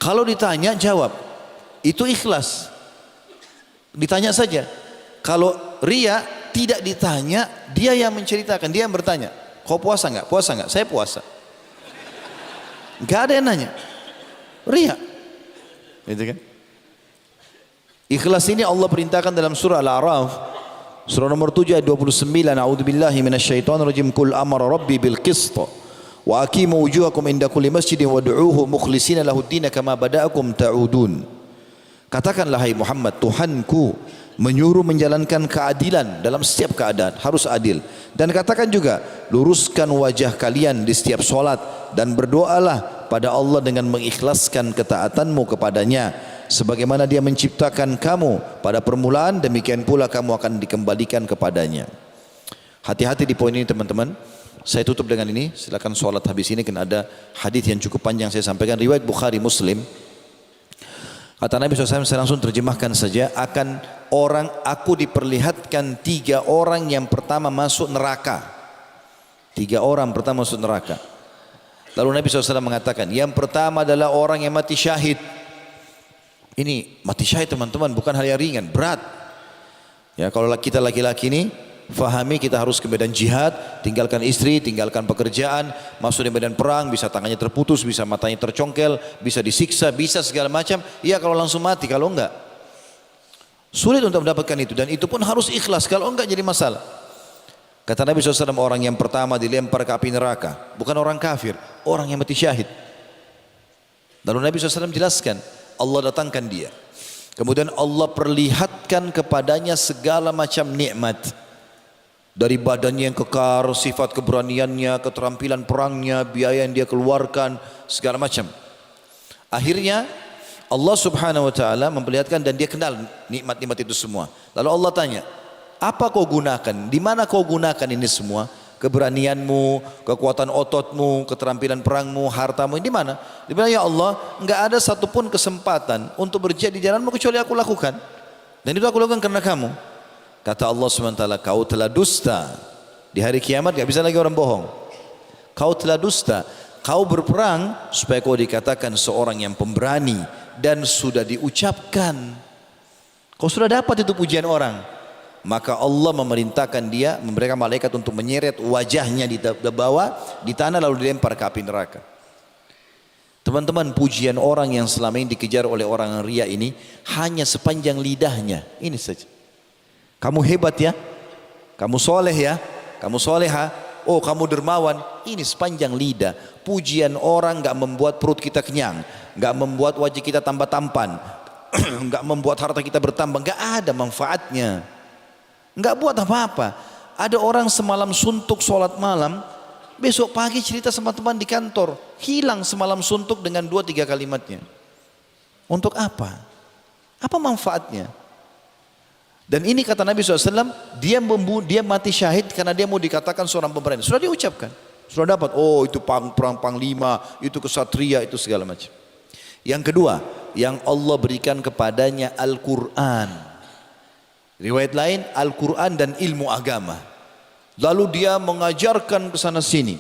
Kalau ditanya jawab, itu ikhlas. Ditanya saja. Kalau riya tidak ditanya, dia yang menceritakan, dia yang bertanya. Kau puasa nggak? Puasa nggak? Saya puasa. Nggak ada yang nanya. Riya. Gitu kan? Ikhlas ini Allah perintahkan dalam surah Al-A'raf, surah nomor 7 ayat 29. A'udzubillahi minasyaitonirrajim. Qul amara rabbi bil qist wa aqimu wujuhakum inda kulli masjidin wad'uuhu mukhlishina lahud-din kama bada'akum ta'udun. Katakanlah hai Muhammad, Tuhanku menyuruh menjalankan keadilan dalam setiap keadaan, harus adil. Dan katakan juga, luruskan wajah kalian di setiap solat dan berdoalah pada Allah dengan mengikhlaskan ketaatanmu kepadanya. Sebagaimana dia menciptakan kamu pada permulaan, demikian pula kamu akan dikembalikan kepadanya. Hati-hati di poin ini teman-teman. Saya tutup dengan ini, silakan solat habis ini, karena ada hadis yang cukup panjang saya sampaikan, riwayat Bukhari Muslim. Kata Nabi SAW, saya langsung terjemahkan saja, akan orang, aku diperlihatkan 3 orang yang pertama masuk neraka. 3 orang pertama masuk neraka. Lalu Nabi SAW mengatakan, yang pertama adalah orang yang mati syahid. Ini mati syahid teman-teman, bukan hal yang ringan, berat. Ya, kalau kita laki-laki ini, fahami kita harus ke medan jihad, tinggalkan istri, tinggalkan pekerjaan, masuk di medan perang, bisa tangannya terputus, bisa matanya tercongkel, bisa disiksa, bisa segala macam. Iya kalau langsung mati, kalau enggak sulit untuk mendapatkan itu, dan itu pun harus ikhlas, kalau enggak jadi masalah. Kata Nabi SAW, orang yang pertama dilempar ke api neraka bukan orang kafir, orang yang mati syahid. Lalu Nabi SAW jelaskan, Allah datangkan dia, kemudian Allah perlihatkan kepadanya segala macam nikmat, dari badannya yang kekar, sifat keberaniannya, keterampilan perangnya, biaya yang dia keluarkan, segala macam. Akhirnya Allah Subhanahu wa taala memperlihatkan dan dia kenal nikmat-nikmat itu semua. Lalu Allah tanya, apa kau gunakan? Di mana kau gunakan ini semua? Keberanianmu, kekuatan ototmu, keterampilan perangmu, hartamu, di mana? Dia bilang, ya Allah, enggak ada satupun kesempatan untuk berjihad di jalanmu kecuali aku lakukan. Dan itu aku lakukan karena kamu. Kata Allah SWT, kau telah dusta. Di hari kiamat enggak bisa lagi orang bohong. Kau telah dusta. Kau berperang supaya kau dikatakan seorang yang pemberani, dan sudah diucapkan. Kau sudah dapat itu pujian orang. Maka Allah memerintahkan dia, memberikan malaikat untuk menyeret wajahnya di bawah di tanah lalu dilempar ke api neraka. Teman-teman, pujian orang yang selama ini dikejar oleh orang ria ini hanya sepanjang lidahnya. Ini saja. Kamu hebat ya, kamu soleh ya, kamu soleha, oh kamu dermawan. Ini sepanjang lidah. Pujian orang enggak membuat perut kita kenyang, enggak membuat wajah kita tambah tampan, enggak membuat harta kita bertambah, enggak ada manfaatnya. Enggak buat apa-apa. Ada orang semalam suntuk sholat malam, besok pagi cerita sama teman di kantor, hilang semalam suntuk dengan 2-3 kalimatnya. Untuk apa? Apa manfaatnya? Dan ini kata Nabi SAW, dia mati syahid karena dia mau dikatakan seorang pemberani. Sudah diucapkan, sudah dapat. Oh itu perang panglima, itu kesatria, itu segala macam. Yang kedua, yang Allah berikan kepadanya Al-Quran. Riwayat lain, Al-Quran dan ilmu agama. Lalu dia mengajarkan ke sana sini.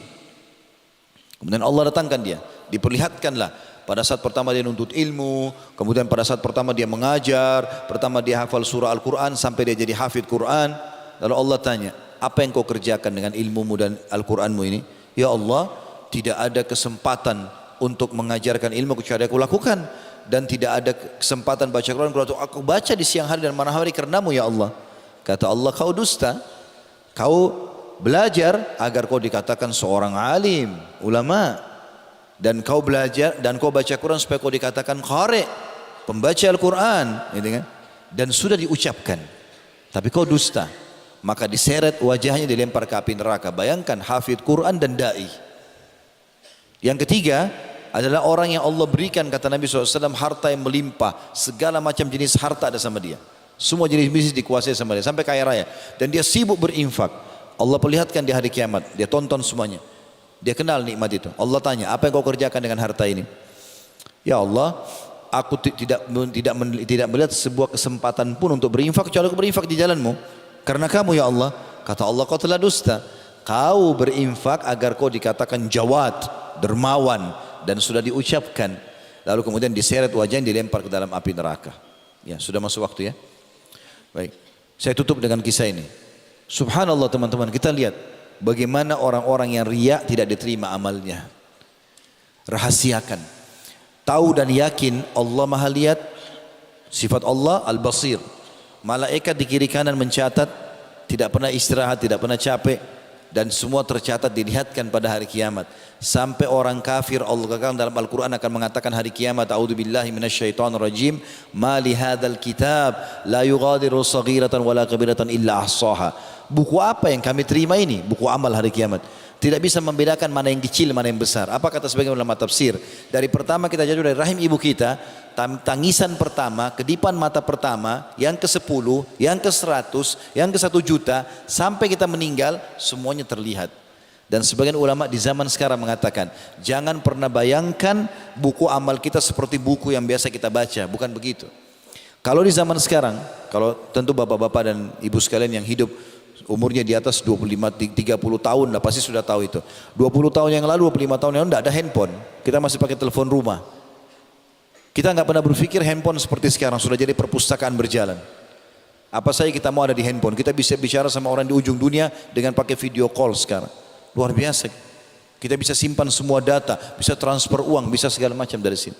Kemudian Allah datangkan dia, diperlihatkanlah. Pada saat pertama dia nuntut ilmu, kemudian pada saat pertama dia mengajar, pertama dia hafal surah Al-Quran sampai dia jadi hafid Quran. Lalu Allah tanya, apa yang kau kerjakan dengan ilmumu dan Al-Quranmu ini? Ya Allah, tidak ada kesempatan untuk mengajarkan ilmu kecuali aku lakukan. Dan tidak ada kesempatan baca Quran kalau aku baca di siang hari dan malam hari karenamu ya Allah. Kata Allah, kau dusta. Kau belajar agar kau dikatakan seorang alim, ulama. Dan kau belajar dan kau baca Quran supaya kau dikatakan qari, pembaca Al-Quran, gitu kan? Dan sudah diucapkan. Tapi kau dusta. Maka diseret wajahnya, dilempar ke api neraka. Bayangkan hafid Quran dan dai. Yang ketiga adalah orang yang Allah berikan, kata Nabi SAW, harta yang melimpah. Segala macam jenis harta ada sama dia. Semua jenis bisnis dikuasai sama dia, sampai kaya raya. Dan dia sibuk berinfak. Allah perlihatkan di hari kiamat, dia tonton semuanya. Dia kenal nikmat itu. Allah tanya, apa yang kau kerjakan dengan harta ini? Ya Allah, aku tidak melihat sebuah kesempatan pun untuk berinfak kecuali aku berinfak di jalanmu. Karena kamu ya Allah. Kata Allah, kau telah dusta. Kau berinfak agar kau dikatakan jawad, dermawan, dan sudah diucapkan. Lalu kemudian diseret wajahnya, dilempar ke dalam api neraka. Ya, sudah masuk waktu ya. Baik, saya tutup dengan kisah ini. Subhanallah teman-teman, kita lihat bagaimana orang-orang yang riya tidak diterima amalnya. Rahasiakan, tahu dan yakin Allah Maha lihat. Sifat Allah Al-Basir. Malaikat di kiri kanan mencatat, tidak pernah istirahat, tidak pernah capek, dan semua tercatat dilihatkan pada hari kiamat. Sampai orang kafir, Allah katakan dalam Al-Quran akan mengatakan hari kiamat, a'udzubillahi minasyaitonirrajim, ma li hadzal kitab la yughadiru saghiratan wala kabiratan illa ahsaha. Buku apa yang kami terima ini? Buku amal hari kiamat. Tidak bisa membedakan mana yang kecil, mana yang besar. Apa kata sebagian ulama tafsir? Dari pertama kita jatuh dari rahim ibu kita, tangisan pertama, kedipan mata pertama, yang ke-10, yang ke-100, yang ke-1 juta, sampai kita meninggal, semuanya terlihat. Dan sebagian ulama di zaman sekarang mengatakan, jangan pernah bayangkan buku amal kita seperti buku yang biasa kita baca. Bukan begitu. Kalau di zaman sekarang, kalau tentu bapak-bapak dan ibu sekalian yang hidup umurnya di atas 25-30 tahun lah pasti sudah tahu itu. 20 tahun yang lalu, 25 tahun yang lalu tidak ada handphone. Kita masih pakai telepon rumah. Kita nggak pernah berpikir handphone seperti sekarang sudah jadi perpustakaan berjalan. Apa saja kita mau ada di handphone. Kita bisa bicara sama orang di ujung dunia dengan pakai video call sekarang. Luar biasa. Kita bisa simpan semua data, bisa transfer uang, bisa segala macam dari sini.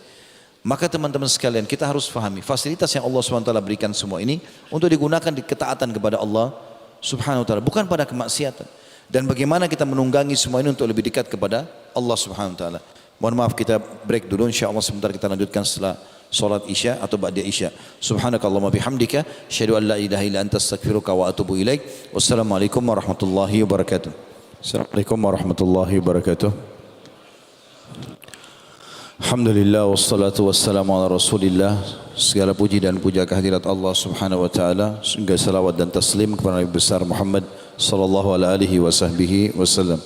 Maka teman-teman sekalian, kita harus fahami fasilitas yang Allah SWT berikan semua ini untuk digunakan di ketaatan kepada Allah Subhanahu wa taala, bukan pada kemaksiatan. Dan bagaimana kita menunggangi semua ini untuk lebih dekat kepada Allah Subhanahu wa taala. Mohon maaf kita break dulu, insyaallah sebentar kita lanjutkan setelah salat Isya atau ba'da Isya. Subhanakallahumma bihamdika asyhadu an la ilaha illa anta astaghfiruka wa atubu ilaik. Wassalamualaikum warahmatullahi wabarakatuh. Assalamualaikum warahmatullahi wabarakatuh. Alhamdulillah wassalatu wassalamu ala Rasulillah. Segala puji dan puja kehadirat Allah Subhanahu wa taala. Segala salawat dan taslim kepada Nabi besar Muhammad sallallahu alaihi wasallam.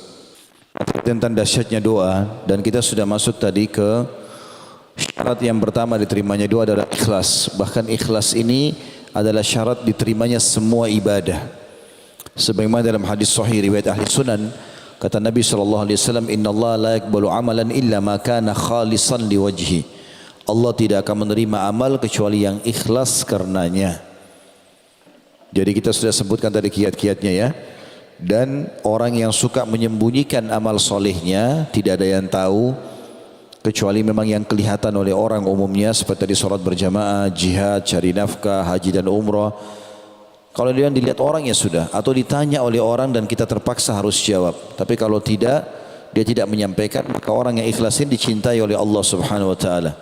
Tentang dahsyatnya doa, dan kita sudah masuk tadi ke syarat yang pertama diterimanya doa adalah ikhlas. Bahkan ikhlas ini adalah syarat diterimanya semua ibadah. Sebagaimana dalam hadis sahih riwayat Ahli Sunan, kata Nabi SAW, Inna Allah la yakbalu amalan illa ma kana khalisan liwajhi. Allah tidak akan menerima amal kecuali yang ikhlas karenanya. Jadi kita sudah sebutkan tadi kiat-kiatnya ya. Dan orang yang suka menyembunyikan amal solehnya tidak ada yang tahu kecuali memang yang kelihatan oleh orang umumnya, seperti tadi sholat berjamaah, jihad, cari nafkah, haji dan umrah. Kalau dia dilihat orang ya sudah, atau ditanya oleh orang dan kita terpaksa harus jawab. Tapi kalau tidak, dia tidak menyampaikan, maka orang yang ikhlas ini dicintai oleh Allah Subhanahu wa taala.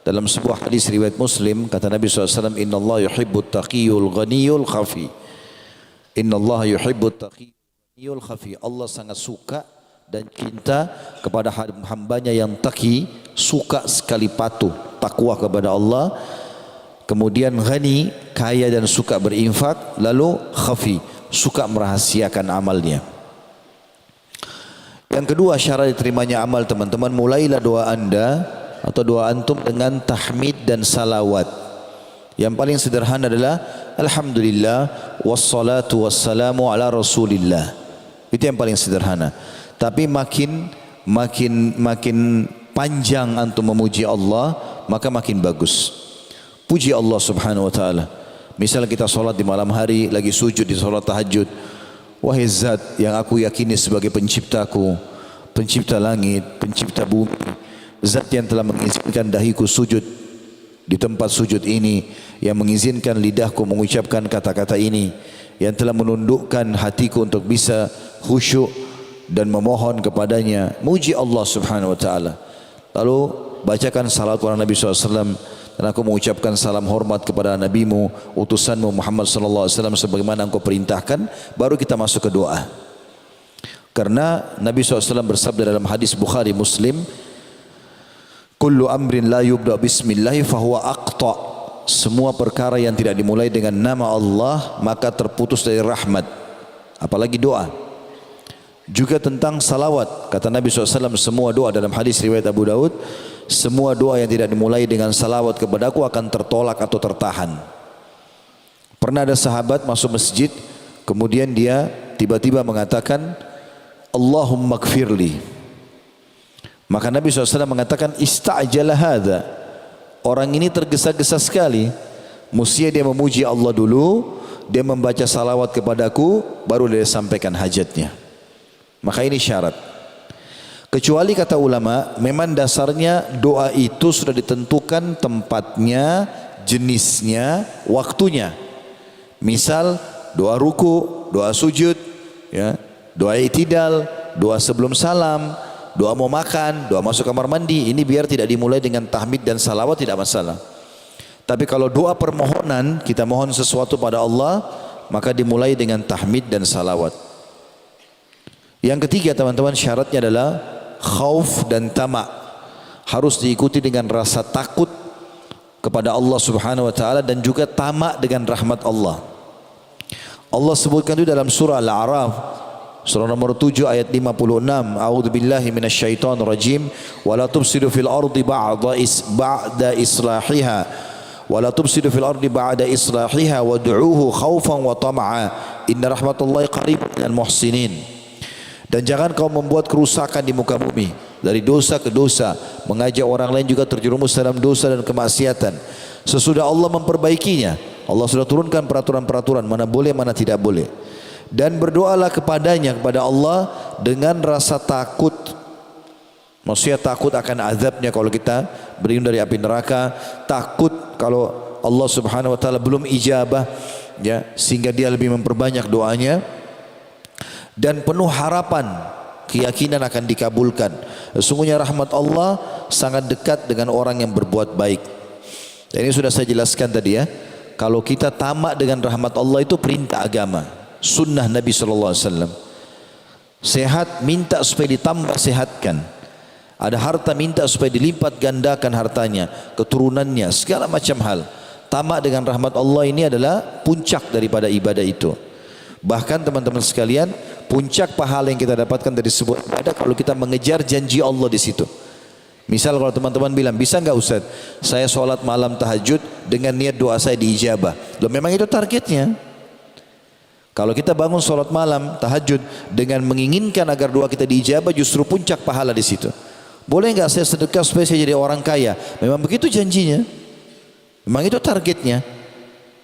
Dalam sebuah hadis riwayat Muslim, kata Nabi SAW, Inna Allah yuhibbut taqiyul ghaniyul khafi. Inna Allah yuhibbut taqiyul ghaniyul khafi. Allah sangat suka dan cinta kepada hambanya yang taqi, suka sekali patuh, takwa kepada Allah. Kemudian ghani, kaya dan suka berinfak. Lalu khafi, suka merahasiakan amalnya. Yang kedua syarat diterimanya amal teman-teman, mulailah doa anda atau doa antum dengan tahmid dan salawat. Yang paling sederhana adalah Alhamdulillah wassalatu wassalamu ala Rasulillah. Itu yang paling sederhana. Tapi makin panjang antum memuji Allah, maka makin bagus. Puji Allah Subhanahu wa taala. Misal kita salat di malam hari, lagi sujud di salat tahajud. Wahai Zat yang aku yakini sebagai penciptaku, pencipta langit, pencipta bumi, Zat yang telah mengizinkan dahiku sujud di tempat sujud ini, yang mengizinkan lidahku mengucapkan kata-kata ini, yang telah menundukkan hatiku untuk bisa khusyuk dan memohon kepadanya. Muji Allah Subhanahu wa taala. Lalu bacakan salat kepada Nabi SAW, dan aku mengucapkan salam hormat kepada nabimu, utusanmu Muhammad sallallahu alaihi wasallam sebagaimana engkau perintahkan. Baru kita masuk ke doa. Karena Nabi SAW bersabda dalam hadis Bukhari Muslim, Kullu amrin la yubda bismillahi fahuwa aqta. Semua perkara yang tidak dimulai dengan nama Allah maka terputus dari rahmat. Apalagi doa. Juga tentang salawat. Kata Nabi SAW, semua doa dalam hadis riwayat Abu Daud, semua doa yang tidak dimulai dengan salawat kepadaku akan tertolak atau tertahan. Pernah ada sahabat masuk masjid, kemudian dia tiba-tiba mengatakan, Allahumma gfirli. Maka Nabi SAW mengatakan, Ista'jala hadha. Orang ini tergesa-gesa sekali. Mestinya dia memuji Allah dulu, dia membaca salawat kepadaku, baru dia sampaikan hajatnya. Maka ini syarat. Kecuali kata ulama, memang dasarnya doa itu sudah ditentukan tempatnya, jenisnya, waktunya. Misal doa ruku, doa sujud, ya, doa i'tidal, doa sebelum salam, doa mau makan, doa masuk kamar mandi. Ini biar tidak dimulai dengan tahmid dan salawat tidak masalah. Tapi kalau doa permohonan, kita mohon sesuatu pada Allah, maka dimulai dengan tahmid dan salawat. Yang ketiga teman-teman, syaratnya adalah khauf dan tamak. Harus diikuti dengan rasa takut kepada Allah Subhanahu wa taala dan juga tamak dengan rahmat Allah. Allah sebutkan itu dalam surah Al-A'raf, surah nomor 7 ayat 56. A'udzubillahi minasyaitonir rajim. Wala tufsidu fil ardi ba'da islahiha. Wala tufsidu fil ardi ba'da islahiha wad'uuhu khaufan wa tama'a. Inna rahmatullahi qaribun minal muhsinin. Dan jangan kau membuat kerusakan di muka bumi dari dosa ke dosa, mengajak orang lain juga terjerumus dalam dosa dan kemaksiatan. Sesudah Allah memperbaikinya, Allah sudah turunkan peraturan-peraturan mana boleh mana tidak boleh. Dan berdoalah kepadanya, kepada Allah dengan rasa takut. Maksudnya takut akan azabnya kalau kita berlindung dari api neraka, takut kalau Allah Subhanahu wa taala belum ijabah, ya, sehingga dia lebih memperbanyak doanya. dan penuh harapan, keyakinan akan dikabulkan. Sesungguhnya rahmat Allah sangat dekat dengan orang yang berbuat baik. Dan ini sudah saya jelaskan tadi ya. Kalau kita tamak dengan rahmat Allah itu perintah agama, sunnah Nabi SAW. Sehat minta supaya ditambah sehatkan. Ada harta minta supaya dilipat gandakan hartanya, keturunannya, segala macam hal. Tamak dengan rahmat Allah ini adalah puncak daripada ibadah itu. Bahkan teman-teman sekalian, puncak pahala yang kita dapatkan dari sebuah ibadah kalau kita mengejar janji Allah di situ. Misal kalau teman-teman bilang, bisa enggak Ustaz, saya sholat malam tahajud dengan niat doa saya diijabah. Loh, memang itu targetnya. Kalau kita bangun sholat malam tahajud dengan menginginkan agar doa kita diijabah, justru puncak pahala di situ. Boleh enggak saya sedekah supaya saya jadi orang kaya? Memang begitu janjinya. Memang itu targetnya.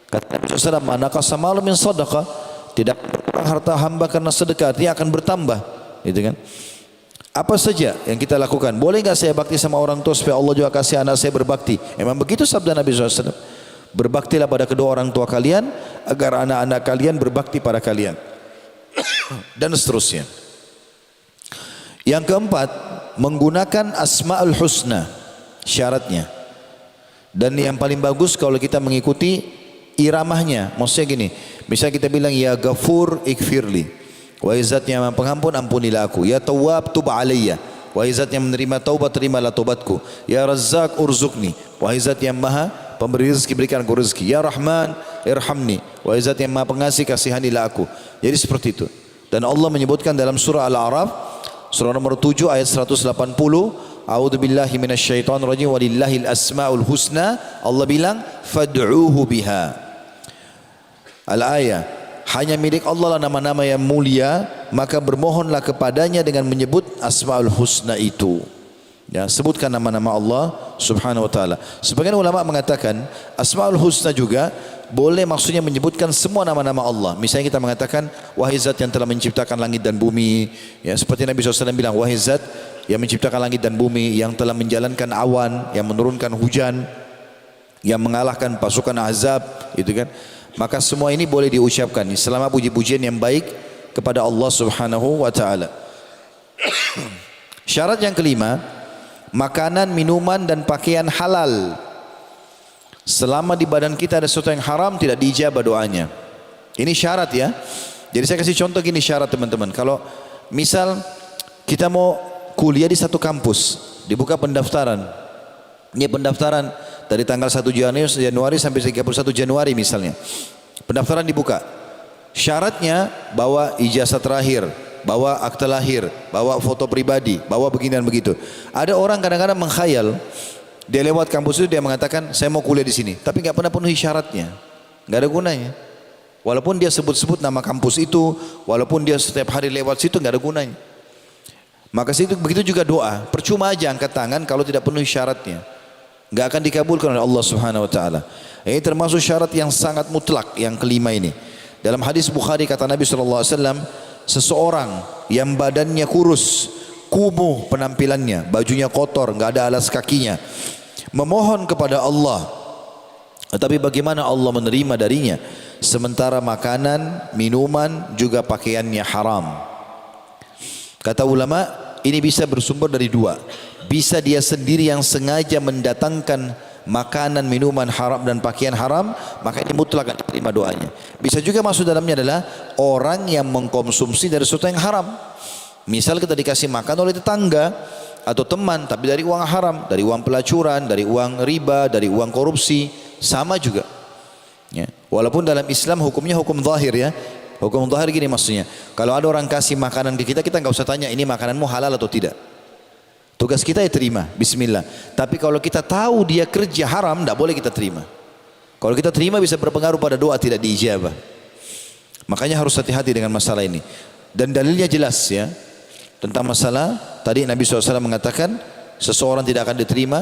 Kata Nabi SAW, "Manaqasa malu min sadaqah." Tidak berkurang harta hamba karena sedekah, dia akan bertambah. Gitu kan? Apa saja yang kita lakukan, boleh enggak saya bakti sama orang tua supaya Allah juga kasih anak saya berbakti? Memang begitu sabda Nabi SAW. Berbaktilah pada kedua orang tua kalian agar anak-anak kalian berbakti pada kalian. Dan seterusnya. Yang keempat, menggunakan asma'ul husna, syaratnya. Dan yang paling bagus kalau kita mengikuti iramahnya. Maksudnya gini, misalnya kita bilang ya Ghafur ikfirli, wahai zat yang maha pengampun, ampunilah aku. Ya Tawwab tub alayya, wahai zat yang menerima taubat, terimalah taubatku. Ya Razzaq urzukni, wahai zat yang maha pemberi rezeki, berikan aku rezeki. Ya Rahman irhamni, wahai zat yang maha pengasih, kasihanilah aku. Jadi seperti itu. Dan Allah menyebutkan dalam surah Al-A'raf, surah nomor 7 ayat 180, A'udzu billahi minasyaitonir rajim, walillahil asmaul husna. Allah bilang fad'uuhu biha. Al-ayah, hanya milik Allah lah nama-nama yang mulia, maka bermohonlah kepadanya dengan menyebut asmaul husna itu. Ya, sebutkan nama-nama Allah Subhanahu wa taala. Sebagian ulama mengatakan asmaul husna juga boleh maksudnya menyebutkan semua nama-nama Allah. Misalnya kita mengatakan wahai zat yang telah menciptakan langit dan bumi, ya seperti Nabi SAW bilang, wahai zat yang menciptakan langit dan bumi, yang telah menjalankan awan, yang menurunkan hujan, yang mengalahkan pasukan Ahzab, itu kan. Maka semua ini boleh diucapkan selama puji-pujian yang baik kepada Allah Subhanahu wa taala. Syarat yang kelima, makanan, minuman dan pakaian halal. Selama di badan kita ada sesuatu yang haram, tidak diijabah doanya. Ini syarat ya. Jadi saya kasih contoh gini syarat teman-teman. Kalau misal kita mau kuliah di satu kampus, dibuka pendaftaran. Ini pendaftaran dari tanggal 1 Januari sampai 31 Januari misalnya. Pendaftaran dibuka. Syaratnya bawa ijazah terakhir, bawa akte lahir, bawa foto pribadi, bawa begini dan begitu. Ada orang kadang-kadang mengkhayal, dia lewat kampus itu dia mengatakan saya mau kuliah di sini, tapi nggak pernah penuhi syaratnya, nggak ada gunanya. Walaupun dia sebut-sebut nama kampus itu, walaupun dia setiap hari lewat situ, nggak ada gunanya. Maka situ begitu juga doa, percuma aja angkat tangan kalau tidak penuhi syaratnya, nggak akan dikabulkan oleh Allah Subhanahu Wa Taala. Ini termasuk syarat yang sangat mutlak yang kelima ini. Dalam hadis Bukhari kata Nabi SAW, seseorang yang badannya kurus, kumuh penampilannya, bajunya kotor, nggak ada alas kakinya, memohon kepada Allah, tetapi bagaimana Allah menerima darinya sementara makanan, minuman juga pakaiannya haram? Kata ulama, ini bisa bersumber dari dua. Bisa dia sendiri yang sengaja mendatangkan makanan, minuman haram dan pakaian haram, maka ini mutlak akan diterima doanya. Bisa juga masuk dalamnya adalah orang yang mengkonsumsi dari sesuatu yang haram. Misal kita dikasih makan oleh tetangga atau teman, tapi dari uang haram, dari uang pelacuran, dari uang riba, dari uang korupsi, sama juga. Ya. Walaupun dalam Islam hukumnya hukum zahir ya. Hukum zahir gini maksudnya, kalau ada orang kasih makanan ke kita, kita nggak usah tanya ini makananmu halal atau tidak. Tugas kita ya terima, bismillah. Tapi kalau kita tahu dia kerja haram, tidak boleh kita terima. Kalau kita terima bisa berpengaruh pada doa tidak diijabah. Makanya harus hati-hati dengan masalah ini. Dan dalilnya jelas ya. Tentang masalah tadi Nabi SAW mengatakan seseorang tidak akan diterima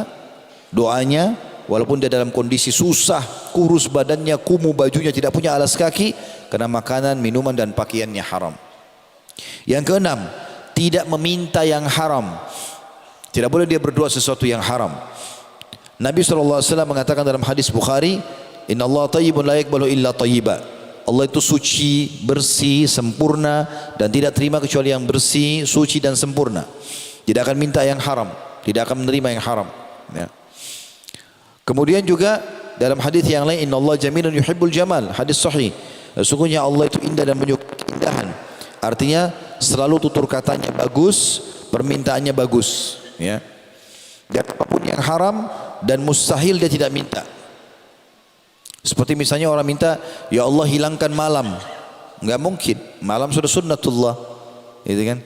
doanya walaupun dia dalam kondisi susah, kurus badannya, kumuh bajunya, tidak punya alas kaki, karena makanan, minuman dan pakaiannya haram. Yang keenam, tidak meminta yang haram. Tidak boleh dia berdoa sesuatu yang haram. Nabi SAW mengatakan dalam hadis Bukhari, Inna Allah tayyibun la yakbalu illa tayyiba. Allah itu suci, bersih, sempurna dan tidak terima kecuali yang bersih, suci dan sempurna. Tidak akan minta yang haram, tidak akan menerima yang haram. Ya. Kemudian juga dalam hadis yang lain, Inna Allah jamilun yuhibbul jamal, hadis sahih. Sesungguhnya Allah itu indah dan menyukai keindahan. Artinya selalu tutur katanya bagus, permintaannya bagus. Ya. Dan apapun yang haram dan mustahil dia tidak minta. Seperti misalnya orang minta, ya Allah hilangkan malam. Enggak mungkin, malam sudah sunnatullah, gitu kan?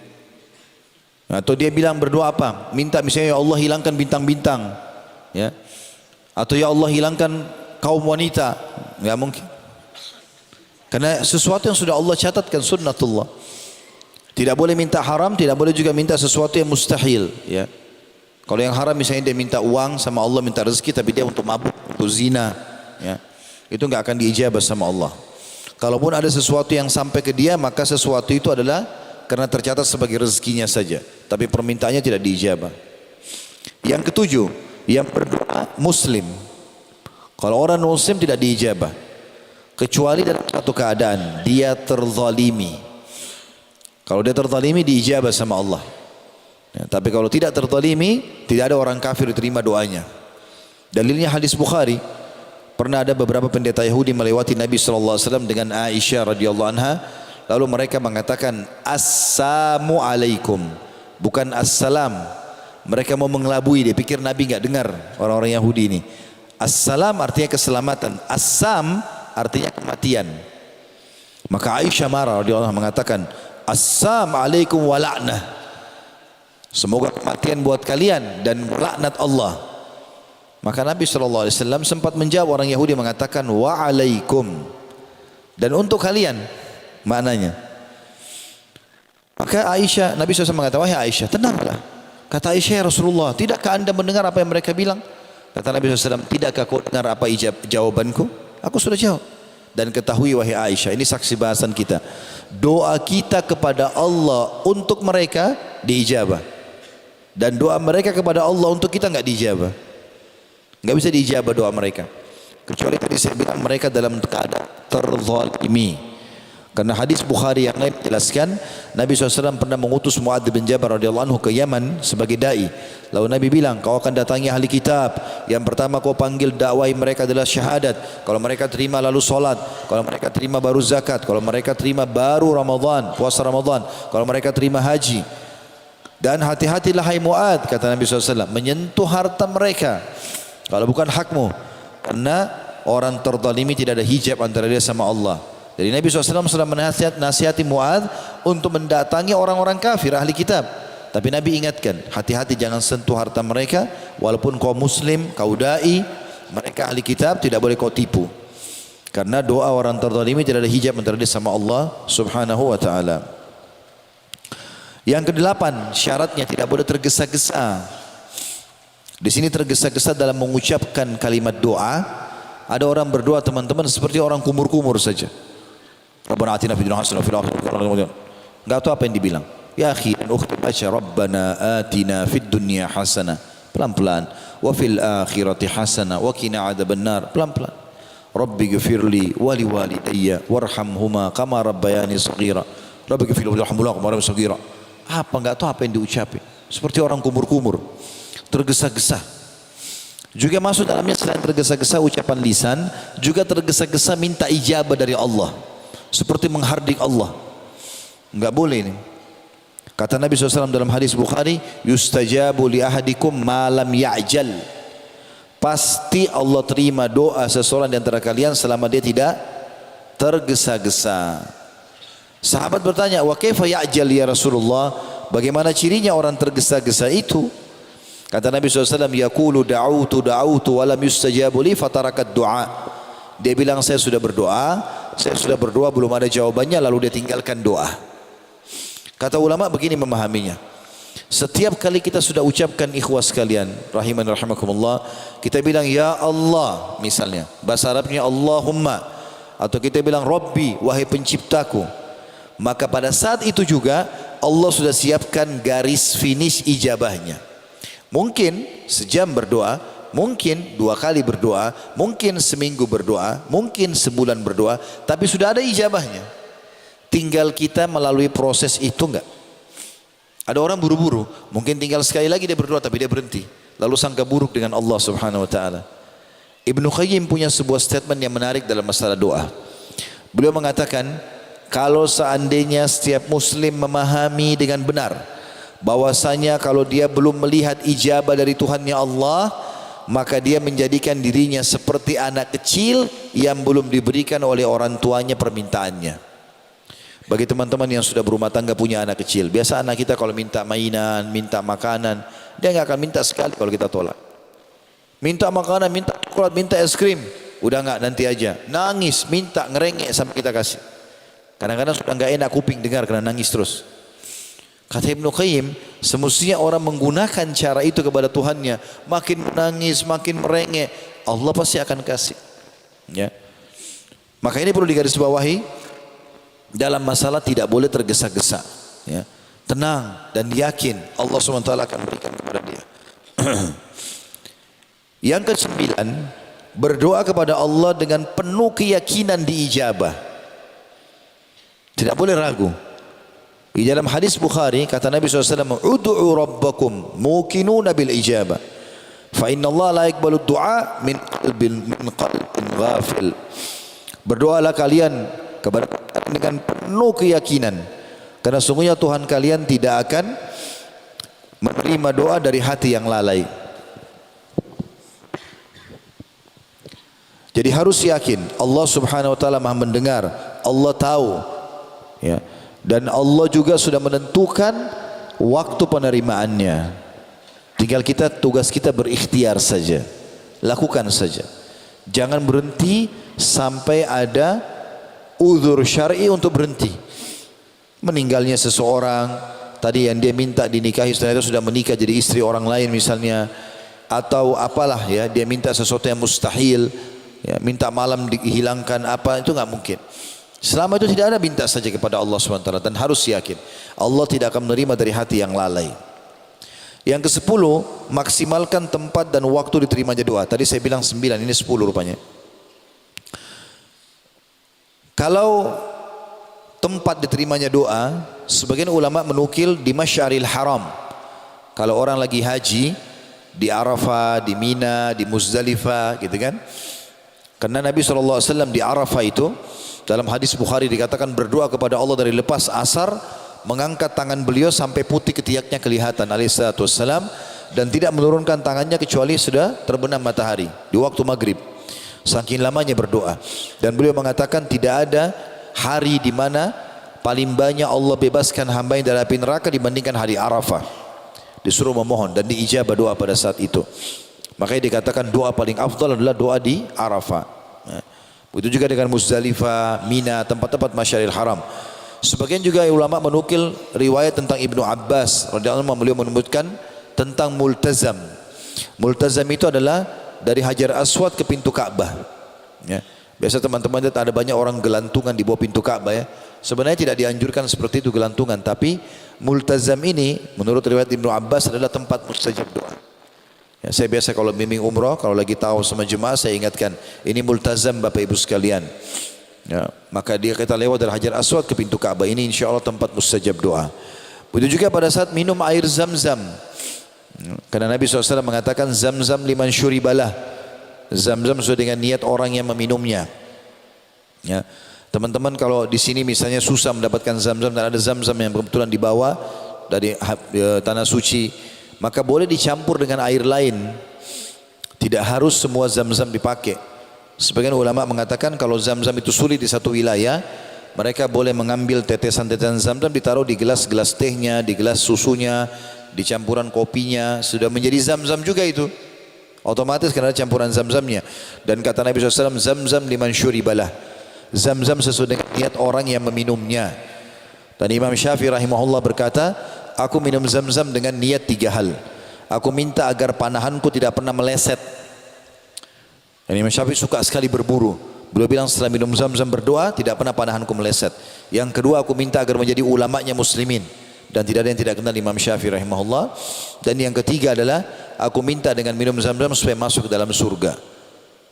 Atau dia bilang berdoa apa? Minta misalnya ya Allah hilangkan bintang-bintang, ya. Atau ya Allah hilangkan kaum wanita, enggak mungkin. Karena sesuatu yang sudah Allah catatkan sunnatullah. Tidak boleh minta haram, tidak boleh juga minta sesuatu yang mustahil, ya. Kalau yang haram misalnya dia minta uang sama Allah, minta rezeki tapi dia untuk mabuk, untuk zina, ya. Itu enggak akan diijabah sama Allah. Kalaupun ada sesuatu yang sampai ke dia, maka sesuatu itu adalah karena tercatat sebagai rezekinya saja, tapi permintaannya tidak diijabah. Yang ketujuh, yang berdoa muslim. Kalau orang muslim tidak diijabah kecuali dalam satu keadaan dia terzalimi. Kalau dia terzalimi diijabah sama Allah. Ya, tapi kalau tidak terzalimi, tidak ada orang kafir diterima doanya. Dalilnya hadis Bukhari. Pernah ada beberapa pendeta Yahudi melewati Nabi SAW dengan Aisyah radhiyallahu anha, lalu mereka mengatakan assalamu alaikum, bukan assalam. Mereka mau mengelabui, dia pikir Nabi enggak dengar, orang-orang Yahudi ini. Assalam artinya keselamatan, assam artinya kematian. Maka Aisyah marah radhiyallahu anha mengatakan assam alaikum wa la'nah, semoga kematian buat kalian dan laknat Allah. Maka Nabi SAW sempat menjawab orang Yahudi mengatakan wa'alaikum, dan untuk kalian maknanya. Maka Aisyah, Nabi SAW mengatakan, wahai Aisyah tenanglah. Kata Aisyah, ya Rasulullah, tidakkah anda mendengar apa yang mereka bilang? Kata Nabi SAW, tidakkah kau dengar apa jawabanku? Aku sudah jawab. Dan ketahui wahai Aisyah, ini saksi bahasan kita, doa kita kepada Allah untuk mereka diijabah, dan doa mereka kepada Allah untuk kita enggak diijabah. Enggak bisa diijabah doa mereka, kecuali tadi saya bilang mereka dalam keadaan terzalimi. Karena hadis Bukhari yang lain menjelaskan Nabi SAW pernah mengutus Mu'adz bin Jabal radhiyallahu anhu ke Yaman sebagai dai. Lalu Nabi bilang, kau akan datangi ahli kitab, yang pertama kau panggil dakwai mereka adalah syahadat. Kalau mereka terima lalu solat, kalau mereka terima baru zakat, kalau mereka terima baru Ramadan, puasa Ramadan, kalau mereka terima haji. Dan hati-hatilah hai Mu'adz, kata Nabi SAW, menyentuh harta mereka kalau bukan hakmu, karena orang terzalimi tidak ada hijab antara dia sama Allah. Jadi Nabi SAW sudah menasihati Mu'adz untuk mendatangi orang-orang kafir ahli kitab, tapi Nabi ingatkan, hati-hati jangan sentuh harta mereka, walaupun kau muslim, kau dai, mereka ahli kitab tidak boleh kau tipu, karena doa orang terzalimi tidak ada hijab antara dia sama Allah subhanahu wa ta'ala. Yang kedelapan, syaratnya tidak boleh tergesa-gesa. Di sini tergesa-gesa dalam mengucapkan kalimat doa. Ada orang berdoa teman-teman seperti orang kumur-kumur saja. Rabbana atina fid dunya hasanah wa fil akhirati hasanah. Enggak tahu apa yang dibilang. Ya akhi dan ukhti baca Rabbana atina fid dunya hasanah, pelan-pelan, wa fil akhirati hasanah wa qina adzabannar, pelan-pelan. Rabbi ghfirli wa liwalidayya warhamhuma kama rabbayani shaghira. Rabbi ghfirli warhamhuma kama rabbayani shaghira. Apa enggak tahu apa yang diucapin. Seperti orang kumur-kumur. Tergesa-gesa. Juga masuk dalamnya selain tergesa-gesa ucapan lisan, juga tergesa-gesa minta ijabah dari Allah, seperti menghardik Allah. Enggak boleh ini. Kata Nabi SAW dalam hadis Bukhari, yustajabu li ahadikum ma lam ya'jal. Pasti Allah terima doa seseorang di antara kalian selama dia tidak tergesa-gesa. Sahabat bertanya, wa kaifa ya'jal ya Rasulullah? Bagaimana cirinya orang tergesa-gesa itu? Kata Nabi SAW, yaqulu da'autu walam yustajabu li fatarakat du'a. Dia bilang saya sudah berdoa belum ada jawabannya, lalu dia tinggalkan doa. Kata ulama begini memahaminya, setiap kali kita sudah ucapkan ikhwah sekalian rahiman rahimakumullah, kita bilang ya Allah misalnya, bahasa Arabnya Allahumma, atau kita bilang Rabbi, wahai penciptaku, maka pada saat itu juga Allah sudah siapkan garis finish ijabahnya. Mungkin sejam berdoa, mungkin 2 kali berdoa, mungkin seminggu berdoa, mungkin sebulan berdoa, tapi sudah ada ijabahnya. Tinggal kita melalui proses itu enggak. Ada orang buru-buru, mungkin tinggal sekali lagi dia berdoa tapi dia berhenti, lalu sangka buruk dengan Allah Subhanahu wa taala. Ibnu Qayyim punya sebuah statement yang menarik dalam masalah doa. Beliau mengatakan, kalau seandainya setiap muslim memahami dengan benar bahwasanya kalau dia belum melihat ijabah dari Tuhannya Allah, maka dia menjadikan dirinya seperti anak kecil yang belum diberikan oleh orang tuanya permintaannya. Bagi teman-teman yang sudah berumah tangga punya anak kecil, biasa anak kita kalau minta mainan, minta makanan, dia nggak akan minta sekali kalau kita tolak. Minta makanan, minta coklat, minta es krim, udah nggak, nanti aja. Nangis, minta, ngerengek sampai kita kasih. Kadang-kadang sudah nggak enak kuping dengar karena nangis terus. Kata Ibnu Qayyim, semestinya orang menggunakan cara itu kepada Tuhannya, makin menangis, makin merengek, Allah pasti akan kasih. Ya. Maka ini perlu digarisbawahi, dalam masalah tidak boleh tergesa-gesa. Ya. Tenang dan yakin Allah SWT akan berikan kepada dia. Yang ke-9, berdoa kepada Allah dengan penuh keyakinan diijabah. Tidak boleh ragu. Di dalam hadis Bukhari kata Nabi SAW, "Ud'u rabbakum muqinuna bil ijabah. Fa inna Allah la yaqbalu du'a min qalbin ghafil." Berdoalah kalian kepada dengan penuh keyakinan, karena sungguhnya Tuhan kalian tidak akan menerima doa dari hati yang lalai. Jadi harus yakin Allah Subhanahu wa taala Maha mendengar, Allah tahu, ya. Dan Allah juga sudah menentukan waktu penerimaannya. Tinggal kita, tugas kita berikhtiar saja. Lakukan saja. Jangan berhenti sampai ada uzur syar'i untuk berhenti. Meninggalnya seseorang, tadi yang dia minta dinikahi ternyata sudah menikah jadi istri orang lain misalnya, atau apalah ya, dia minta sesuatu yang mustahil, ya, minta malam dihilangkan apa, itu nggak mungkin. Selama itu tidak ada, minta saja kepada Allah SWT dan harus yakin Allah tidak akan menerima dari hati yang lalai. Yang ke-10, maksimalkan tempat dan waktu diterimanya doa. Tadi saya bilang 9, ini 10 rupanya. Kalau tempat diterimanya doa, sebagian ulama menukil di Masyaril Haram. Kalau orang lagi haji di Arafah, di Mina, di Muzdalifah, gitu kan? Karena Nabi SAW di Arafah itu, dalam hadis Bukhari dikatakan berdoa kepada Allah dari lepas asar, mengangkat tangan beliau sampai putih ketiaknya kelihatan alaihissalatu wassalam, dan tidak menurunkan tangannya kecuali sudah terbenam matahari di waktu maghrib. Saking lamanya berdoa. Dan beliau mengatakan tidak ada hari di mana paling banyak Allah bebaskan hamba yang dari api neraka dibandingkan hari Arafah. Disuruh memohon dan diijabah doa pada saat itu. Makanya dikatakan doa paling afdal adalah doa di Arafah. Begitu juga dengan Muzdalifah, Mina, tempat-tempat Masyaril Haram. Sebagian juga ulama menukil riwayat tentang Ibnu Abbas radhiyallahu anhu, beliau menyebutkan tentang multazam. Multazam itu adalah dari Hajar Aswad ke pintu Ka'bah. Ya. Biasa teman-teman lihat ada banyak orang gelantungan di bawah pintu Ka'bah ya. Sebenarnya tidak dianjurkan seperti itu gelantungan, tapi multazam ini menurut riwayat Ibnu Abbas adalah tempat mustajab doa. Ya, saya biasa kalau bimbing umrah, kalau lagi tahu sama jemaah saya ingatkan, ini multazam Bapak Ibu sekalian. Ya, maka dia kita lewat dari Hajar Aswad ke pintu Ka'bah, ini insya Allah tempat mustajab doa. Begitu juga pada saat minum air zam-zam. Karena Nabi SAW mengatakan zam-zam liman syuribalah. Zam-zam sesuai dengan niat orang yang meminumnya. Ya. Teman-teman kalau di sini misalnya susah mendapatkan zam-zam dan ada zam-zam yang kebetulan dibawa dari tanah suci, maka boleh dicampur dengan air lain. Tidak harus semua zam-zam dipakai. Sebagian ulama mengatakan kalau zam-zam itu sulit di satu wilayah, mereka boleh mengambil tetesan-tetesan zam-zam ditaruh di gelas-gelas tehnya, di gelas susunya, di campuran kopinya, sudah menjadi zam-zam juga itu. Otomatis karena ada campuran zam-zamnya. Dan kata Nabi SAW, zam-zam liman syuribalah. Zam-zam sesuai dengan niat orang yang meminumnya. Dan Imam Syafi'i rahimahullah berkata, aku minum zam-zam dengan niat 3 hal. Aku minta agar panahanku tidak pernah meleset. Dan Imam Syafi'i suka sekali berburu. Beliau bilang setelah minum zam-zam berdoa, tidak pernah panahanku meleset. Yang kedua, aku minta agar menjadi ulamanya muslimin. dan tidak ada yang tidak kenal Imam Syafi'i rahimahullah. Dan yang ketiga adalah aku minta dengan minum zam-zam supaya masuk ke dalam surga.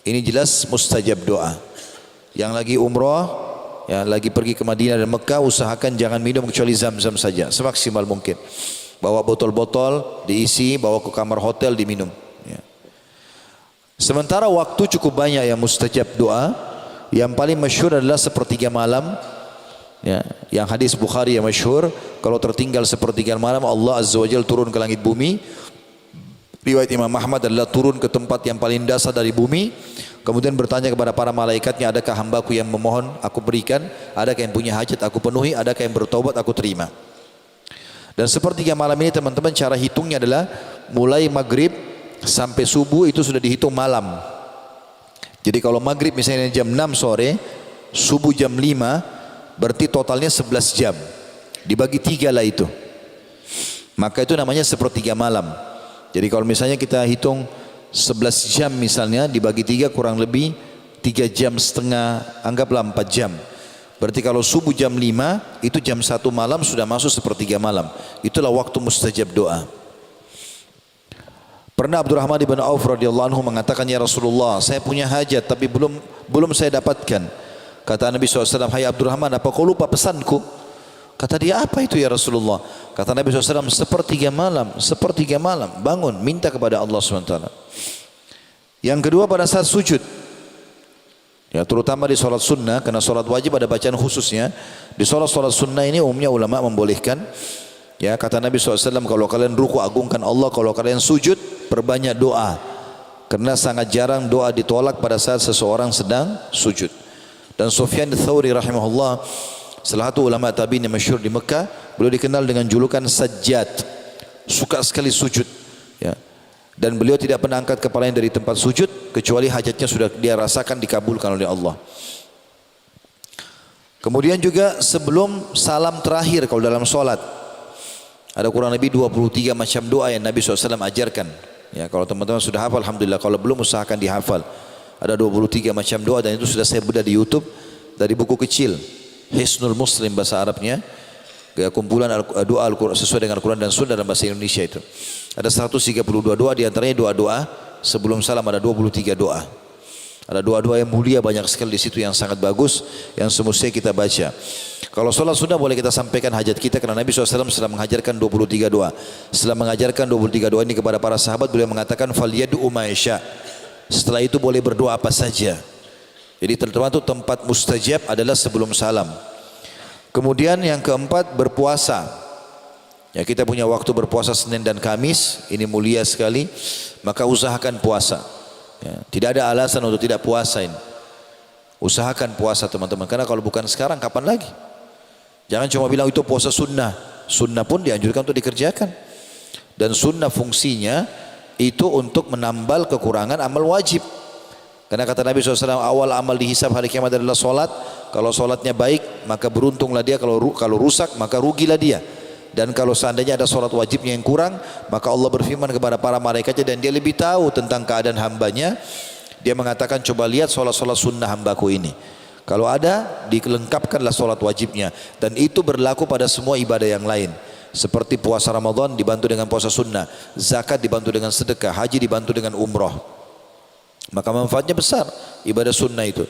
Ini jelas mustajab doa. Yang lagi umrah, ya, lagi pergi ke Madinah dan Mekah, usahakan jangan minum kecuali zam-zam saja semaksimal mungkin. Bawa botol-botol diisi, bawa ke kamar hotel diminum, ya. Sementara waktu cukup banyak yang mustajab doa. Yang paling masyhur adalah sepertiga malam, ya, yang hadis Bukhari yang masyhur, kalau tertinggal sepertiga malam Allah Azza wa Jalla turun ke langit bumi. Riwayat Imam Ahmad adalah turun ke tempat yang paling dasar dari bumi, kemudian bertanya kepada para malaikatnya, adakah hambaku yang memohon aku berikan, adakah yang punya hajat aku penuhi, adakah yang bertobat aku terima. Dan sepertiga malam ini teman-teman, cara hitungnya adalah mulai maghrib sampai subuh itu sudah dihitung malam. Jadi kalau maghrib misalnya jam 6 sore, subuh jam 5, berarti totalnya 11 jam. Dibagi 3 lah itu. Maka itu namanya sepertiga malam. Jadi kalau misalnya kita hitung 11 jam misalnya, dibagi 3 kurang lebih 3 jam setengah, anggaplah 4 jam. Berarti kalau subuh jam 5, itu jam 1 malam sudah masuk sepertiga malam. Itulah waktu mustajab doa. Pernah Abdurrahman bin Auf radhiyallahu anhu mengatakan, ya Rasulullah, saya punya hajat tapi belum saya dapatkan. Kata Nabi SAW, hai Abdurrahman, apa kau lupa pesanku? Kata dia, apa itu ya Rasulullah? Kata Nabi SAW, sepertiga malam, bangun, minta kepada Allah SWT. Yang kedua pada saat sujud, ya, terutama di sholat sunnah, karena sholat wajib ada bacaan khususnya. Di sholat sunnah ini umumnya ulama membolehkan. Ya, kata Nabi SAW, kalau kalian ruku agungkan Allah, kalau kalian sujud perbanyak doa, karena sangat jarang doa ditolak pada saat seseorang sedang sujud. Dan Sufyan Ats-Tsauri rahimahullah, salah satu ulama tabi'in yang masyhur di Mekah, beliau dikenal dengan julukan Sajjad, suka sekali sujud, ya. Dan beliau tidak pernah angkat kepalanya dari tempat sujud kecuali hajatnya sudah dia rasakan dikabulkan oleh Allah. Kemudian juga sebelum salam terakhir kalau dalam solat, ada kurang lebih 23 macam doa yang Nabi SAW ajarkan. Ya, kalau teman-teman sudah hafal, alhamdulillah. Kalau belum, usahakan dihafal. Ada 23 macam doa dan itu sudah saya bedah di YouTube dari buku kecil Hisnul Muslim bahasa Arabnya, kumpulan doa Al-Quran sesuai dengan Al-Quran dan Sunnah dalam bahasa Indonesia itu. Ada 132 doa, di antaranya doa-doa sebelum salam ada 23 doa. Ada doa-doa yang mulia banyak sekali di situ yang sangat bagus yang semestinya kita baca. Kalau sholat sunnah boleh kita sampaikan hajat kita karena Nabi SAW setelah mengajarkan 23 doa. Setelah mengajarkan 23 doa ini kepada para sahabat, beliau mengatakan falyad'u ma yasha. Setelah itu boleh berdoa apa saja. Jadi terutama itu tempat mustajab adalah sebelum salam. Kemudian yang keempat berpuasa. Ya, kita punya waktu berpuasa Senin dan Kamis, ini mulia sekali. Maka usahakan puasa. Ya, tidak ada alasan untuk tidak puasa ini. Usahakan puasa teman-teman, karena kalau bukan sekarang kapan lagi? Jangan cuma bilang itu puasa sunnah. Sunnah pun dianjurkan untuk dikerjakan. Dan sunnah fungsinya itu untuk menambal kekurangan amal wajib. Karena kata Nabi SAW, awal amal dihisab hari kiamat adalah solat. Kalau solatnya baik, maka beruntunglah dia. Kalau rusak, maka rugilah dia. Dan kalau seandainya ada solat wajibnya yang kurang, maka Allah berfirman kepada para malaikatnya, dan dia lebih tahu tentang keadaan hambanya. Dia mengatakan, coba lihat solat-solat sunnah hambaku ini. Kalau ada, dilengkapkanlah solat wajibnya. Dan itu berlaku pada semua ibadah yang lain. Seperti puasa Ramadan dibantu dengan puasa sunnah, zakat dibantu dengan sedekah, haji dibantu dengan umrah. Maka manfaatnya besar ibadah sunnah itu.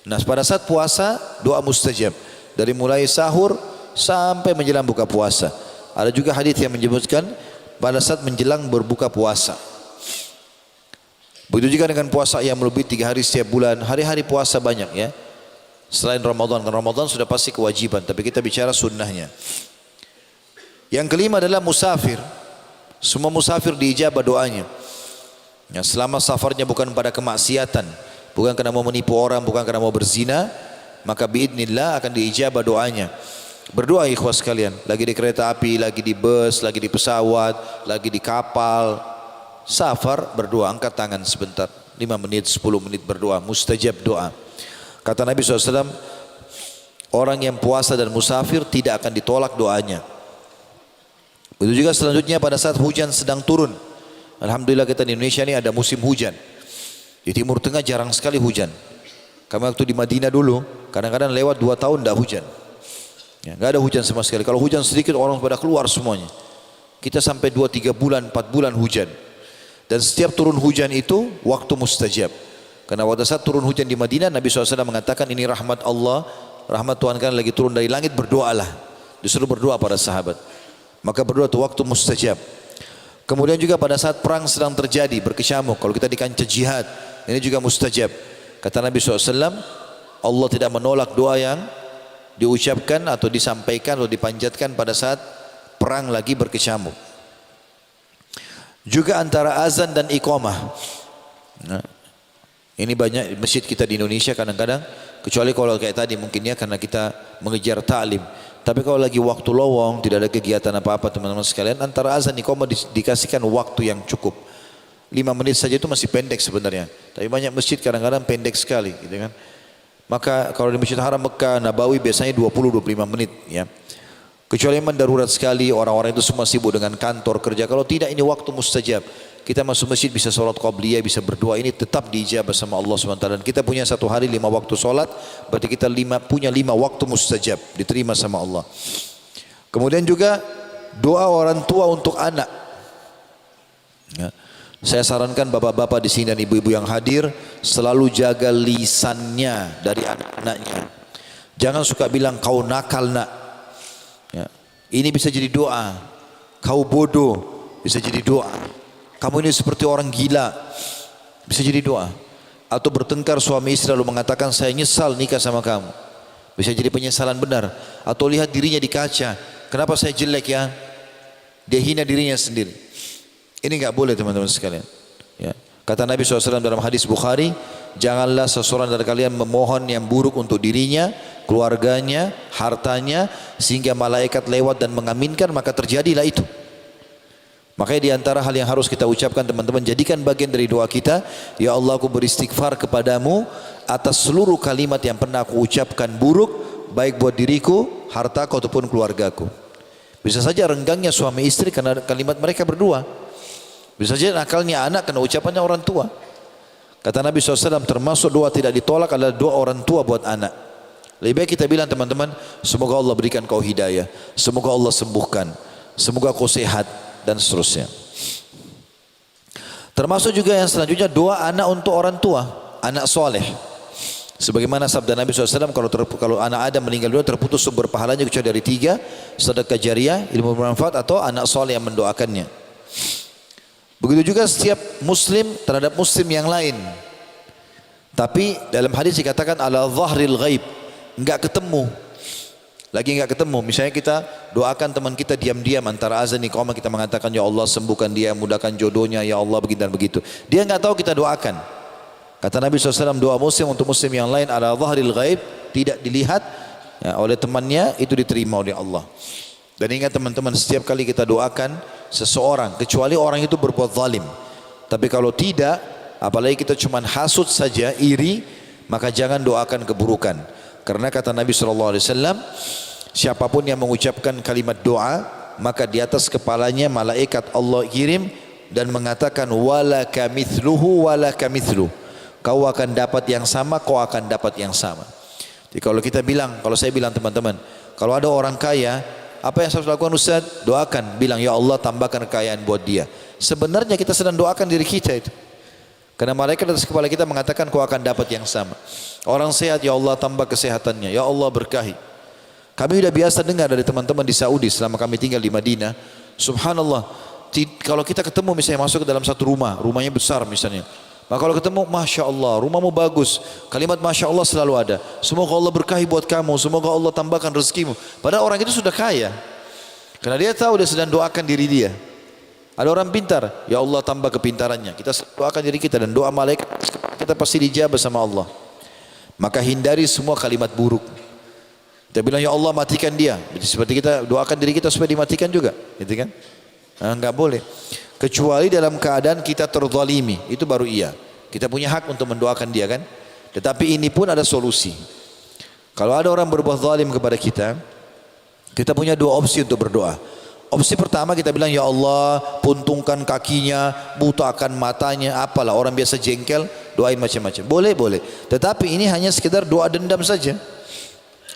Nah, pada saat puasa doa mustajab dari mulai sahur sampai menjelang buka puasa. Ada juga hadis yang menyebutkan pada saat menjelang berbuka puasa. Begitu juga dengan puasa yang melebihi 3 hari setiap bulan. Hari-hari puasa banyak ya. Selain Ramadan, karena Ramadan sudah pasti kewajiban, tapi kita bicara sunnahnya. Yang kelima adalah musafir. Semua musafir diijabah doanya. Ya, selama safarnya bukan pada kemaksiatan, bukan karena mau menipu orang, bukan karena mau berzina, maka biidznillah akan diijabah doanya. Berdoa ikhwas sekalian, lagi di kereta api, lagi di bus, lagi di pesawat, lagi di kapal, safar, berdoa, angkat tangan sebentar, 5 menit, 10 menit berdoa, mustajab doa. Kata Nabi SAW, orang yang puasa dan musafir tidak akan ditolak doanya. Begitu juga selanjutnya pada saat hujan sedang turun. Alhamdulillah kita di Indonesia ini ada musim hujan. Di Timur Tengah jarang sekali hujan. Kami waktu di Madinah dulu, kadang-kadang lewat 2 tahun tidak hujan. Ya, nggak ada hujan sama sekali. Kalau hujan sedikit orang pada keluar semuanya. Kita sampai 2-3 bulan, 4 bulan hujan. Dan setiap turun hujan itu waktu mustajab. Karena pada saat turun hujan di Madinah, Nabi SAW mengatakan ini rahmat Allah, rahmat Tuhan kan lagi turun dari langit, berdoalah. Disuruh berdoa para sahabat. Maka berdoa itu waktu mustajab. Kemudian juga pada saat perang sedang terjadi, berkecamuk. Kalau kita di kancah jihad, ini juga mustajab. Kata Nabi SAW, Allah tidak menolak doa yang diucapkan atau disampaikan atau dipanjatkan pada saat perang lagi berkecamuk. Juga antara azan dan iqamah. Nah, ini banyak masjid kita di Indonesia kadang-kadang, kecuali kalau kayak tadi mungkinnya karena kita mengejar ta'lim. Tapi kalau lagi waktu lowong, tidak ada kegiatan apa-apa teman-teman sekalian, antara azan iqamah dikasihkan waktu yang cukup. 5 menit saja itu masih pendek sebenarnya. Tapi banyak masjid kadang-kadang pendek sekali, gitu kan. Maka kalau di Masjid Haram Mekah, Nabawi biasanya 20-25 menit, ya. Kecuali memang darurat sekali, orang-orang itu semua sibuk dengan kantor kerja. Kalau tidak, ini waktu mustajab. Kita masuk masjid bisa sholat qabliyah, bisa berdoa, ini tetap diijabah sama Allah SWT. Dan kita punya satu hari 5 waktu sholat, berarti kita punya 5 waktu mustajab, diterima sama Allah. Kemudian juga doa orang tua untuk anak. Ya. Saya sarankan bapak-bapak di sini dan ibu-ibu yang hadir selalu jaga lisannya dari anak-anaknya. Jangan suka bilang kau nakal nak. Ya. Ini bisa jadi doa. Kau bodoh bisa jadi doa. Kamu ini seperti orang gila bisa jadi doa. Atau bertengkar suami istri lalu mengatakan saya nyesal nikah sama kamu. Bisa jadi penyesalan benar. Atau lihat dirinya di kaca. Kenapa saya jelek ya? Dia hina dirinya sendiri. Ini enggak boleh teman-teman sekalian. Ya. Kata Nabi SAW dalam hadis Bukhari, janganlah seseorang dari kalian memohon yang buruk untuk dirinya, keluarganya, hartanya, sehingga malaikat lewat dan mengaminkan, maka terjadilah itu. Makanya di antara hal yang harus kita ucapkan teman-teman, jadikan bagian dari doa kita, ya Allah aku beristighfar kepadamu atas seluruh kalimat yang pernah aku ucapkan buruk, baik buat diriku, hartaku ataupun keluargaku. Bisa saja renggangnya suami istri karena kalimat mereka berdua. Bisa saja nakalnya anak karena ucapannya orang tua. Kata Nabi SAW, termasuk doa tidak ditolak adalah doa orang tua buat anak. Lebih baik kita bilang teman-teman, semoga Allah berikan kau hidayah, semoga Allah sembuhkan, semoga kau sehat, dan seterusnya. Termasuk juga yang selanjutnya doa anak untuk orang tua, anak soleh. Sebagaimana sabda Nabi SAW, kalau anak Adam meninggal dunia terputus sumber pahalanya kecuali dari 3, sedekah jariah, ilmu bermanfaat, atau anak soleh yang mendoakannya. Begitu juga setiap muslim terhadap muslim yang lain. Tapi dalam hadis dikatakan ala zahril ghaib, enggak ketemu. Lagi enggak ketemu. Misalnya kita doakan teman kita diam-diam antara azan iqamah, kita mengatakan ya Allah sembuhkan dia, mudahkan jodohnya, ya Allah begitu dan begitu. Dia enggak tahu kita doakan. Kata Nabi SAW, doa muslim untuk muslim yang lain ala zahril ghaib, tidak dilihat ya, oleh temannya, itu diterima oleh Allah. Dan ingat teman-teman, setiap kali kita doakan seseorang, kecuali orang itu berbuat zalim. Tapi kalau tidak, apalagi kita cuma hasud saja, iri, maka jangan doakan keburukan. Karena kata Nabi SAW, siapapun yang mengucapkan kalimat doa, maka di atas kepalanya malaikat Allah kirim dan mengatakan walaka mithluhu walaka mithluh. Kau akan dapat yang sama, kau akan dapat yang sama. Jadi kalau kita bilang, kalau saya bilang teman-teman, kalau ada orang kaya, apa yang harus lakukan Ustaz? Doakan, bilang ya Allah tambahkan kekayaan buat dia. Sebenarnya kita sedang doakan diri kita itu. Karena malaikat atas kepala kita mengatakan kau akan dapat yang sama. Orang sehat, ya Allah tambah kesehatannya, ya Allah berkahi. Kami sudah biasa dengar dari teman-teman di Saudi selama kami tinggal di Madinah. Subhanallah, kalau kita ketemu misalnya masuk ke dalam satu rumah, rumahnya besar misalnya. Maka kalau ketemu, Masya Allah, rumahmu bagus. Kalimat Masya Allah selalu ada. Semoga Allah berkahi buat kamu, semoga Allah tambahkan rezekimu. Padahal orang itu sudah kaya. Karena dia tahu dia sedang doakan diri dia. Ada orang pintar, ya Allah tambah kepintarannya. Kita doakan diri kita dan doa malaikat, kita pasti dijabah sama Allah. Maka hindari semua kalimat buruk. Kita bilang, ya Allah matikan dia. Seperti kita doakan diri kita supaya dimatikan juga. Gitu kan? Nah, enggak boleh. Kecuali dalam keadaan kita terzalimi, itu baru iya. Kita punya hak untuk mendoakan dia kan. Tetapi ini pun ada solusi. Kalau ada orang berbuat zalim kepada kita, kita punya 2 opsi untuk berdoa. Opsi pertama kita bilang, ya Allah puntungkan kakinya, butakan matanya, apalah orang biasa jengkel, doain macam-macam. Boleh, boleh. Tetapi ini hanya sekedar doa dendam saja.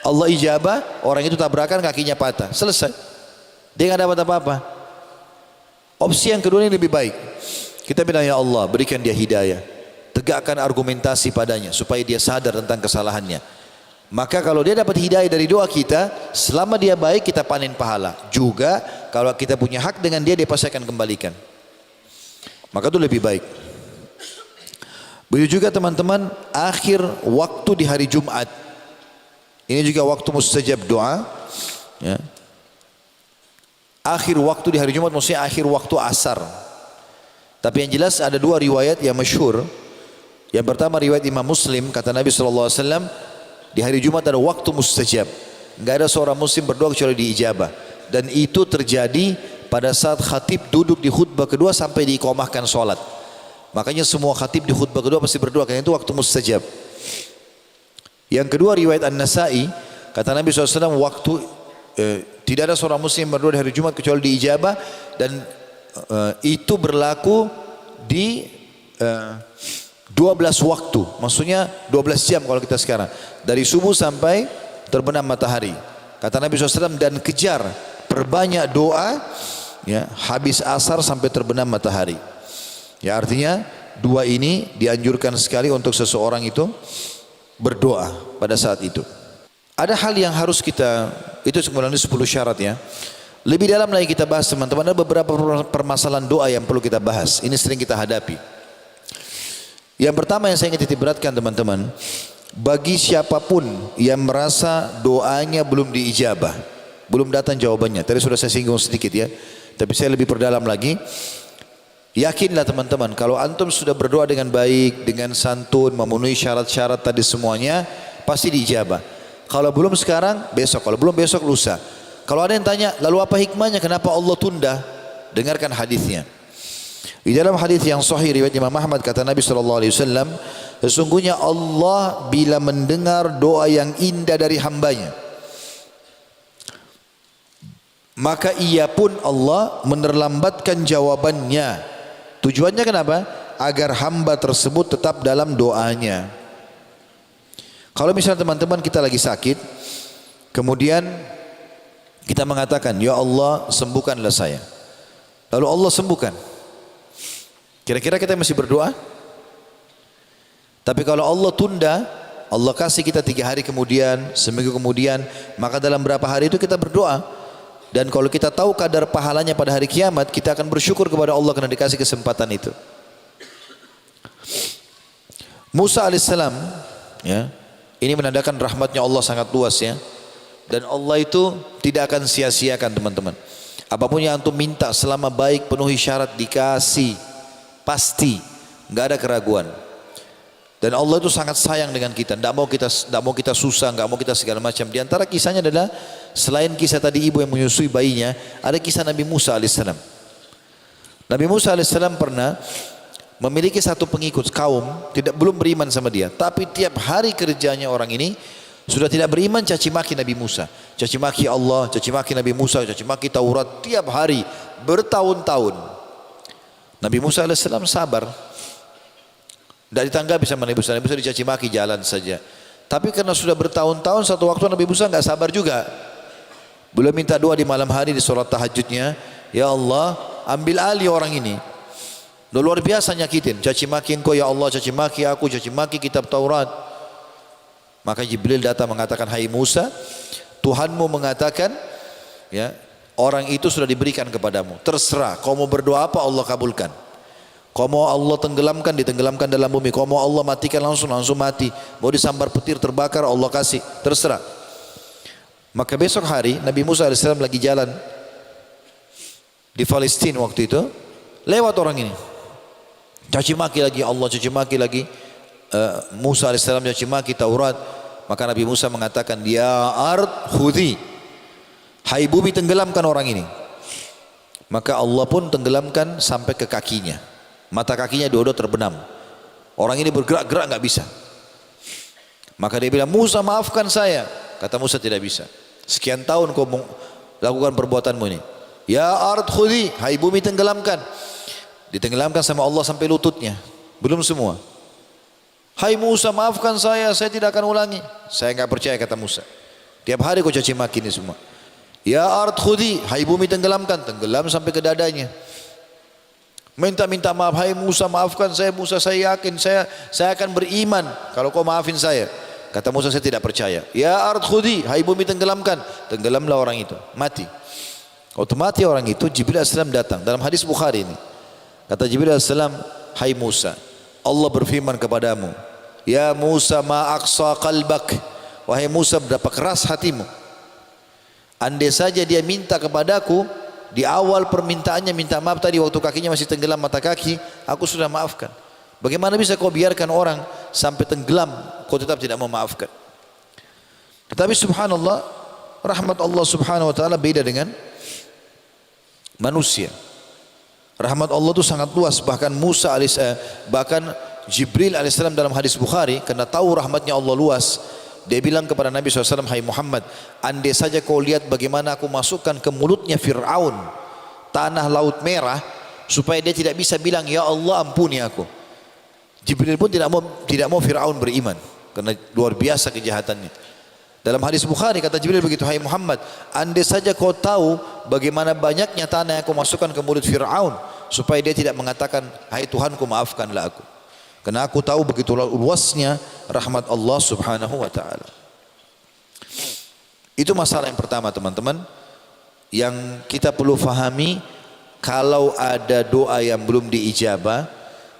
Allah ijabah, orang itu tabrakan kakinya patah, selesai. Dia nggak dapat apa-apa. Opsi yang kedua ini lebih baik. Kita bilang, ya Allah berikan dia hidayah, tegakkan argumentasi padanya supaya dia sadar tentang kesalahannya. Maka kalau dia dapat hidayah dari doa kita, selama dia baik kita panen pahala. Juga kalau kita punya hak dengan dia, dia pasti akan kembalikan. Maka itu lebih baik. Begitu juga teman-teman, akhir waktu di hari Jumat. Ini juga waktu mustajab doa. Ya. Akhir waktu di hari Jumat maksudnya akhir waktu asar. Tapi yang jelas ada dua riwayat yang masyhur. Yang pertama riwayat Imam Muslim, kata Nabi SAW, di hari Jumat ada waktu mustajab. Enggak ada seorang muslim berdoa kecuali diijabah. Dan itu terjadi pada saat khatib duduk di khutbah kedua sampai diiqamahkan sholat. Makanya semua khatib di khutbah kedua pasti berdoa, karena itu waktu mustajab. Yang kedua riwayat An-Nasai, kata Nabi SAW, tidak ada seorang muslim berdoa di hari Jumat kecuali diijabah. Dan itu berlaku di 12 waktu, maksudnya 12 jam kalau kita sekarang, dari subuh sampai terbenam matahari. Kata Nabi SAW, dan kejar, perbanyak doa, ya, habis asar sampai terbenam matahari. Ya, artinya dua ini dianjurkan sekali untuk seseorang itu berdoa pada saat itu. Ada hal yang harus kita, itu sebenarnya 10 syarat ya. Lebih dalam lagi kita bahas teman-teman, ada beberapa permasalahan doa yang perlu kita bahas. Ini sering kita hadapi. Yang pertama yang saya ingin titik beratkan teman-teman, bagi siapapun yang merasa doanya belum diijabah, belum datang jawabannya, tadi sudah saya singgung sedikit ya, tapi saya lebih perdalam lagi. Yakinlah teman-teman, kalau antum sudah berdoa dengan baik, dengan santun, memenuhi syarat-syarat tadi semuanya, pasti diijabah. Kalau belum sekarang, besok. Kalau belum besok, lusa. Kalau ada yang tanya, lalu apa hikmahnya? Kenapa Allah tunda? Dengarkan hadisnya. Di dalam hadis yang sahih riwayat Imam Ahmad, kata Nabi SAW, sesungguhnya Allah bila mendengar doa yang indah dari hambanya, maka ia pun Allah menerlambatkan jawabannya. Tujuannya kenapa? Agar hamba tersebut tetap dalam doanya. Kalau misalnya teman-teman kita lagi sakit, kemudian kita mengatakan, ya Allah sembuhkanlah saya, lalu Allah sembuhkan, kira-kira kita masih berdoa? Tapi kalau Allah tunda, Allah kasih kita 3 hari kemudian, seminggu kemudian, maka dalam berapa hari itu kita berdoa. Dan kalau kita tahu kadar pahalanya pada hari kiamat, kita akan bersyukur kepada Allah karena dikasih kesempatan itu. Musa alaihissalam, ya, ini menandakan rahmatnya Allah sangat luas ya. Dan Allah itu tidak akan sia-siakan teman-teman. Apapun yang antum minta selama baik, penuhi syarat, dikasih. Pasti, nggak ada keraguan. Dan Allah itu sangat sayang dengan kita. Tidak mau kita susah, nggak mau kita segala macam. Di antara kisahnya adalah, selain kisah tadi ibu yang menyusui bayinya, ada kisah Nabi Musa alaihissalam. Nabi Musa alaihissalam pernah memiliki satu pengikut kaum belum beriman sama dia, tapi tiap hari kerjanya orang ini sudah tidak beriman, caci maki Nabi Musa, caci maki Allah, caci maki Nabi Musa, caci maki Taurat, tiap hari bertahun-tahun. Nabi Musa alaihissalam sabar, tidak ditanggapi sama Nabi Musa. Nabi Musa dicaci maki, jalan saja. Tapi karena sudah bertahun-tahun, satu waktu Nabi Musa nggak sabar juga. Beliau minta doa di malam hari di sholat tahajudnya, ya Allah ambil alih orang ini. Luar biasa nyakitin, caci maki engkau ya Allah, caci maki aku, caci maki kitab Taurat. Maka Jibril datang mengatakan, hai Musa, Tuhanmu mengatakan, ya, orang itu sudah diberikan kepadamu. Terserah, kau mau berdoa apa Allah kabulkan. Kau mau Allah tenggelamkan, ditenggelamkan dalam bumi. Kau mau Allah matikan langsung mati. Mau disambar petir terbakar, Allah kasih. Terserah. Maka besok hari Nabi Musa AS lagi jalan di Palestina waktu itu, lewat orang ini, caci maki lagi Allah, caci maki lagi Musa AS, caci maki Taurat. Maka Nabi Musa mengatakan, ya ard khudhi, hai bumi tenggelamkan orang ini. Maka Allah pun tenggelamkan sampai ke kakinya. Mata kakinya dua-dua terbenam. Orang ini bergerak-gerak nggak bisa. Maka dia bilang, Musa maafkan saya. Kata Musa, tidak bisa. Sekian tahun kau lakukan perbuatanmu ini. Ya ard khudhi, hai bumi tenggelamkan. Ditenggelamkan sama Allah sampai lututnya. Belum semua. Hai Musa maafkan saya tidak akan ulangi. Saya nggak percaya, kata Musa. Tiap hari kau caci maki ini semua. Ya ard khudi, hai bumi tenggelamkan, tenggelam sampai ke dadanya. Minta maaf, hai Musa maafkan saya, Musa saya yakin saya akan beriman kalau kau maafin saya. Kata Musa saya tidak percaya. Ya ard khudi, hai bumi tenggelamkan, tenggelamlah orang itu, mati. Waktu mati orang itu, Jibril AS datang dalam hadis Bukhari ini. Kata Jibril AS, hai Musa, Allah berfirman kepadamu, ya Musa ma aqsa qalbak, wahai Musa berapa keras hatimu. Andai saja dia minta kepadaku di awal permintaannya minta maaf tadi waktu kakinya masih tenggelam mata kaki, aku sudah maafkan. Bagaimana bisa kau biarkan orang sampai tenggelam kau tetap tidak memaafkan? Tetapi subhanallah, rahmat Allah subhanahu wa ta'ala beda dengan manusia. Rahmat Allah itu sangat luas. Bahkan bahkan Jibril alaihissalam dalam hadis Bukhari, karena tahu rahmatnya Allah luas, dia bilang kepada Nabi SAW, hai Muhammad, andai saja kau lihat bagaimana aku masukkan ke mulutnya Fir'aun tanah laut merah, supaya dia tidak bisa bilang ya Allah ampuni aku. Jibril pun tidak mau Fir'aun beriman, karena luar biasa kejahatannya. Dalam hadis Bukhari kata Jibril begitu, hai Muhammad, andai saja kau tahu bagaimana banyaknya tanah yang aku masukkan ke mulut Fir'aun, supaya dia tidak mengatakan hai Tuhanku maafkanlah aku. Karena aku tahu begitu luasnya rahmat Allah subhanahu wa ta'ala. Itu masalah yang pertama teman-teman, yang kita perlu fahami. Kalau ada doa yang belum diijabah,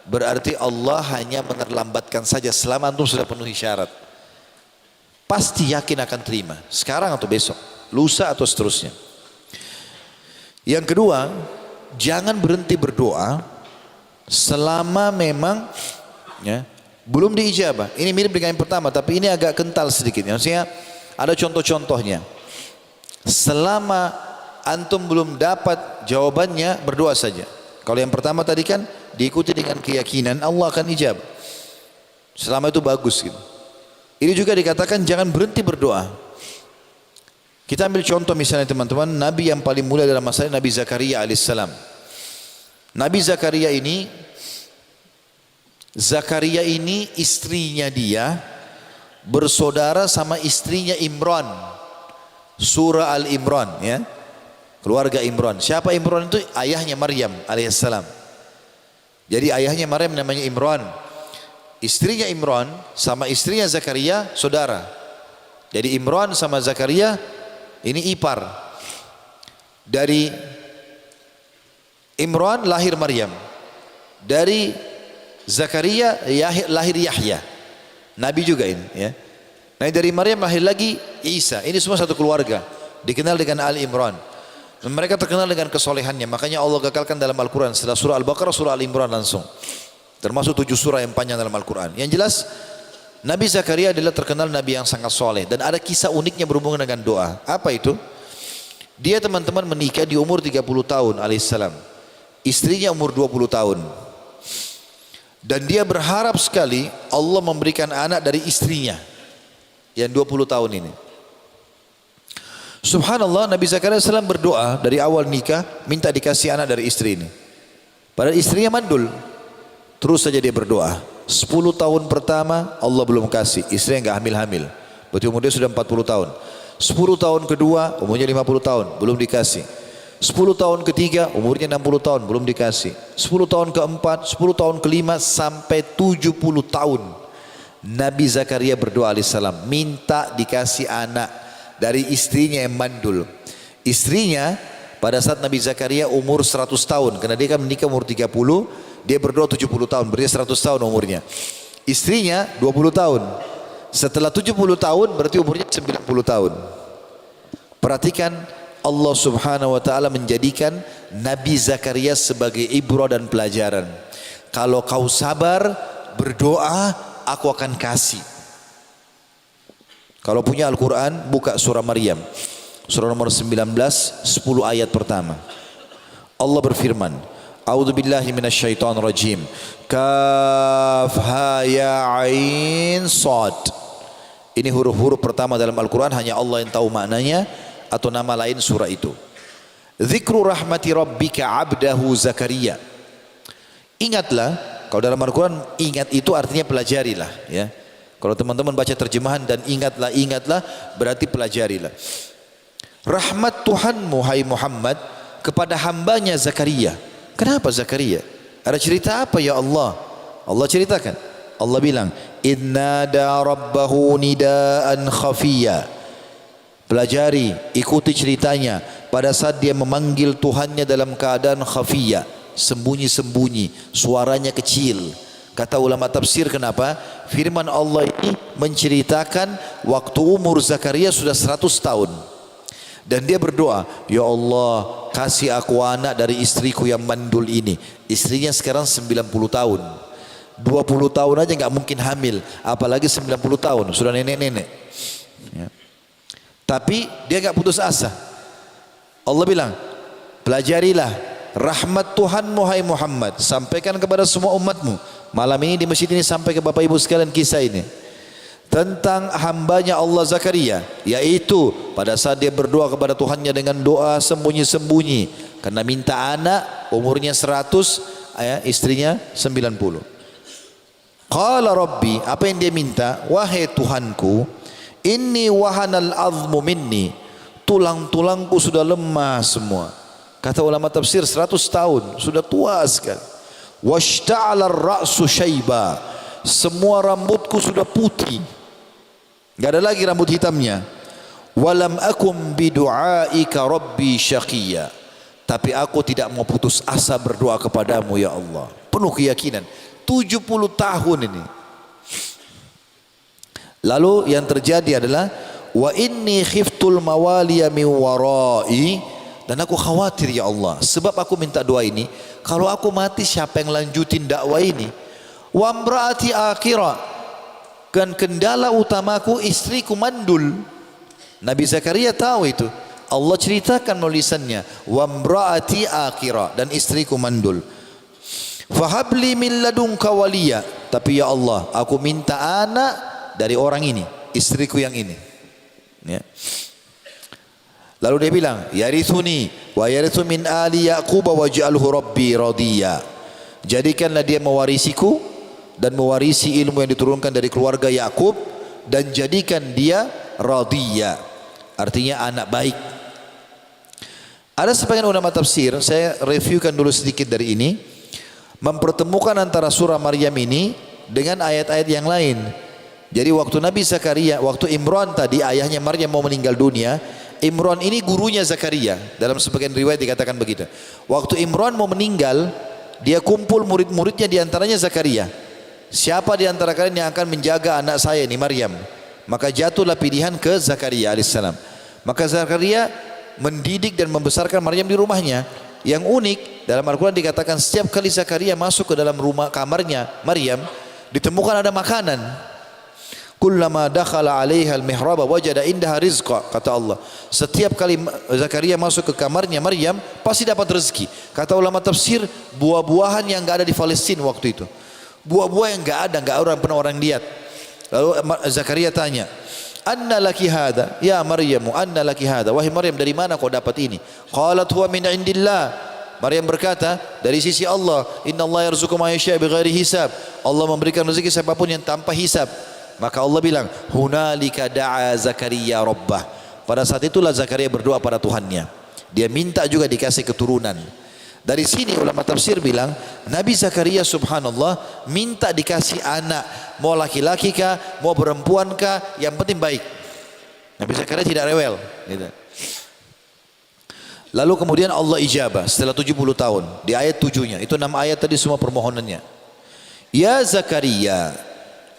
berarti Allah hanya menerlambatkan saja selama antum sudah penuhi syarat. Pasti yakin akan terima, sekarang atau besok, lusa atau seterusnya. Yang kedua, jangan berhenti berdoa selama memang belum diijabah. Ini mirip dengan yang pertama, tapi ini agak kental sedikit. Maksudnya ada contoh-contohnya. Selama antum belum dapat jawabannya, berdoa saja. Kalau yang pertama tadi kan diikuti dengan keyakinan Allah akan ijabah. Selama itu bagus gitu. Ini juga dikatakan jangan berhenti berdoa. Kita ambil contoh misalnya teman-teman, Nabi yang paling mulia dalam masalah Nabi Zakaria alaihissalam. Nabi Zakaria ini istrinya dia bersaudara sama istrinya Imran. Surah Al-Imran ya. Keluarga Imran. Siapa Imran itu? Ayahnya Maryam alaihissalam. Jadi ayahnya Maryam namanya Imran. Istrinya Imran sama istrinya Zakaria saudara. Jadi Imran sama Zakaria ini ipar. Dari Imran lahir Maryam. Dari Zakaria lahir Yahya, Nabi juga ini ya. Nah dari Maryam lahir lagi Isa. Ini semua satu keluarga, dikenal dengan Ali Imran. Dan mereka terkenal dengan kesolehannya. Makanya Allah gagalkan dalam Al-Quran setelah surah Al-Baqarah, surah Al-Imran langsung. Termasuk 7 surah yang panjang dalam Al-Quran. Yang jelas Nabi Zakaria adalah terkenal Nabi yang sangat soleh. Dan ada kisah uniknya berhubungan dengan doa. Apa itu? Dia teman-teman menikah di umur 30 tahun alaihissalam. Istrinya umur 20 tahun. Dan dia berharap sekali Allah memberikan anak dari istrinya yang 20 tahun ini. Subhanallah, Nabi Zakaria SAW berdoa dari awal nikah minta dikasih anak dari istri ini. Padahal istrinya mandul. Terus saja dia berdoa. 10 tahun pertama Allah belum kasih, istrinya nggak hamil-hamil. Berarti umur dia sudah 40 tahun. 10 tahun kedua umurnya 50 tahun belum dikasih. 10 tahun ketiga umurnya 60 tahun belum dikasih. 10 tahun keempat, 10 tahun kelima sampai 70 tahun Nabi Zakaria berdoa alaihissalam minta dikasih anak dari istrinya yang mandul. Istrinya pada saat Nabi Zakaria umur 100 tahun, karena dia kan menikah umur 30, dia berdoa 70 tahun, berarti 100 tahun umurnya. Istrinya 20 tahun. Setelah 70 tahun berarti umurnya 90 tahun. Perhatikan, Allah subhanahu wa ta'ala menjadikan Nabi Zakaria sebagai ibrah dan pelajaran. Kalau kau sabar berdoa, aku akan kasih. Kalau punya Al-Quran, buka surah Maryam, surah nomor 19, 10 ayat pertama. Allah berfirman, A'udzu billahi minasyaitonir rajim. Kaf ha ya ain sad. Ini huruf-huruf pertama dalam Al-Quran, hanya Allah yang tahu maknanya atau nama lain surah itu. Dzikru rahmati rabbika abdahu Zakaria. Ingatlah, kalau dalam Al-Quran ingat itu artinya pelajarilah ya. Kalau teman-teman baca terjemahan dan ingatlah, berarti pelajarilah. Rahmat Tuhanmu hai Muhammad kepada hambanya Zakaria. Kenapa Zakaria? Ada cerita apa ya Allah? Allah ceritakan. Allah bilang, "Inna da rabbahu nidaan khafiyya." Pelajari, ikuti ceritanya. Pada saat dia memanggil Tuhannya dalam keadaan khafiyya, sembunyi-sembunyi, suaranya kecil. Kata ulama tafsir, kenapa? Firman Allah ini menceritakan waktu umur Zakaria sudah 100 tahun. Dan dia berdoa, "Ya Allah, kasih aku anak dari istriku yang mandul ini." Istrinya sekarang 90 tahun. 20 tahun aja nggak mungkin hamil, apalagi 90 tahun, sudah nenek-nenek. Ya. Tapi dia nggak putus asa. Allah bilang, pelajarilah rahmat Tuhanmu hai Muhammad, sampaikan kepada semua umatmu. Malam ini di masjid ini sampai ke Bapak Ibu sekalian kisah ini tentang hambanya Allah Zakaria, yaitu pada saat dia berdoa kepada Tuhannya dengan doa sembunyi-sembunyi karena minta anak, umurnya 100, istrinya 90. Qala Rabbi, apa yang dia minta? Wahai Tuhanku, inni wahanal azmu minni, tulang-tulangku sudah lemah semua. Kata ulama tafsir 100 tahun, sudah tua sekali. Washta'ala ar-ra'su syaiba, semua rambutku sudah putih, enggak ada lagi rambut hitamnya. Walam akum bidu'aika rabbi syaqiyya, tapi aku tidak mau putus asa berdoa kepadamu ya Allah. Penuh keyakinan. 70 tahun ini. Lalu yang terjadi adalah wa inni khiftul mawaliya min warai, dan aku khawatir ya Allah, sebab aku minta doa ini, kalau aku mati siapa yang lanjutin dakwah ini? Wa imraati akhirah, kan kendala utamaku istriku mandul. Nabi Zakaria tahu itu. Allah ceritakan melalui lisannya, wa imraati akhirah, dan istriku mandul. Fahabli min ladunka waliya, tapi ya Allah, aku minta anak dari orang ini, istriku yang ini. Ya. Lalu dia bilang, yarithuni wa yarithu min ali Yaqub waj'alhu rabbi radiya. Jadikanlah dia mewarisiku dan mewarisi ilmu yang diturunkan dari keluarga Yakub, dan jadikan dia radiya, artinya anak baik. Ada sebagian ulama tafsir, saya reviewkan dulu sedikit dari ini, mempertemukan antara surah Maryam ini dengan ayat-ayat yang lain. Jadi waktu Nabi Zakaria, waktu Imran tadi ayahnya Maryam mau meninggal dunia, Imran ini gurunya Zakaria. Dalam sebagian riwayat dikatakan begitu. Waktu Imran mau meninggal, dia kumpul murid-muridnya, diantaranya Zakaria. Siapa di antara kalian yang akan menjaga anak saya ini Maryam? Maka jatuhlah pilihan ke Zakaria alaihissalam. Maka Zakaria mendidik dan membesarkan Maryam di rumahnya. Yang unik, dalam Al-Quran dikatakan setiap kali Zakaria masuk ke dalam rumah kamarnya Maryam, ditemukan ada makanan. Kullama dakhala 'alaiha al-mihraba wajada indaha rizqa, kata Allah. Setiap kali Zakaria masuk ke kamarnya Maryam pasti dapat rezeki. Kata ulama tafsir, buah-buahan yang enggak ada di Palestina waktu itu. Buah-buah yang enggak pernah orang lihat. Lalu Zakaria tanya, "Anna laki hada ya Maryamu, anna laki hada?" Wahai Maryam, dari mana kau dapat ini? Qalat huwa min indillah. Maryam berkata, dari sisi Allah. Inna Allah yarzuqu man yasha' bighairi hisab. Allah memberikan rezeki siapapun yang tanpa hisab. Maka Allah bilang, hunalika da'a Zakaria rabbah. Pada saat itulah Zakaria berdoa pada Tuhannya. Dia minta juga dikasih keturunan. Dari sini ulama tafsir bilang, Nabi Zakaria subhanallah minta dikasih anak, mau laki-laki kah, mau perempuan kah, yang penting baik. Nabi Zakaria tidak rewel gitu. Lalu kemudian Allah ijabah setelah 70 tahun. Di ayat 7-nya, itu 6 ayat tadi semua permohonannya. Ya Zakaria,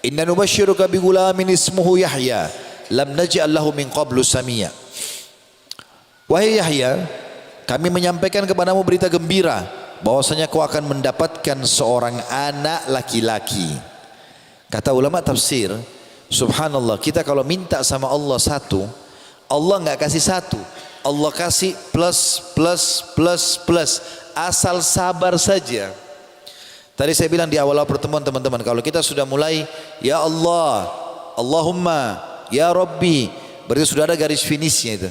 inna nubashiruka bi gulamin ismuhu Yahya lam naj'al lahu min qablu samia. Wahai Yahya, kami menyampaikan kepadamu berita gembira bahwasanya kau akan mendapatkan seorang anak laki-laki. Kata ulama tafsir, subhanallah, kita kalau minta sama Allah satu, Allah enggak kasih satu, Allah kasih plus plus plus plus, asal sabar saja. Tadi saya bilang di awal pertemuan teman-teman, kalau kita sudah mulai ya Allah, Allahumma, ya Rabbi, berarti sudah ada garis finishnya itu.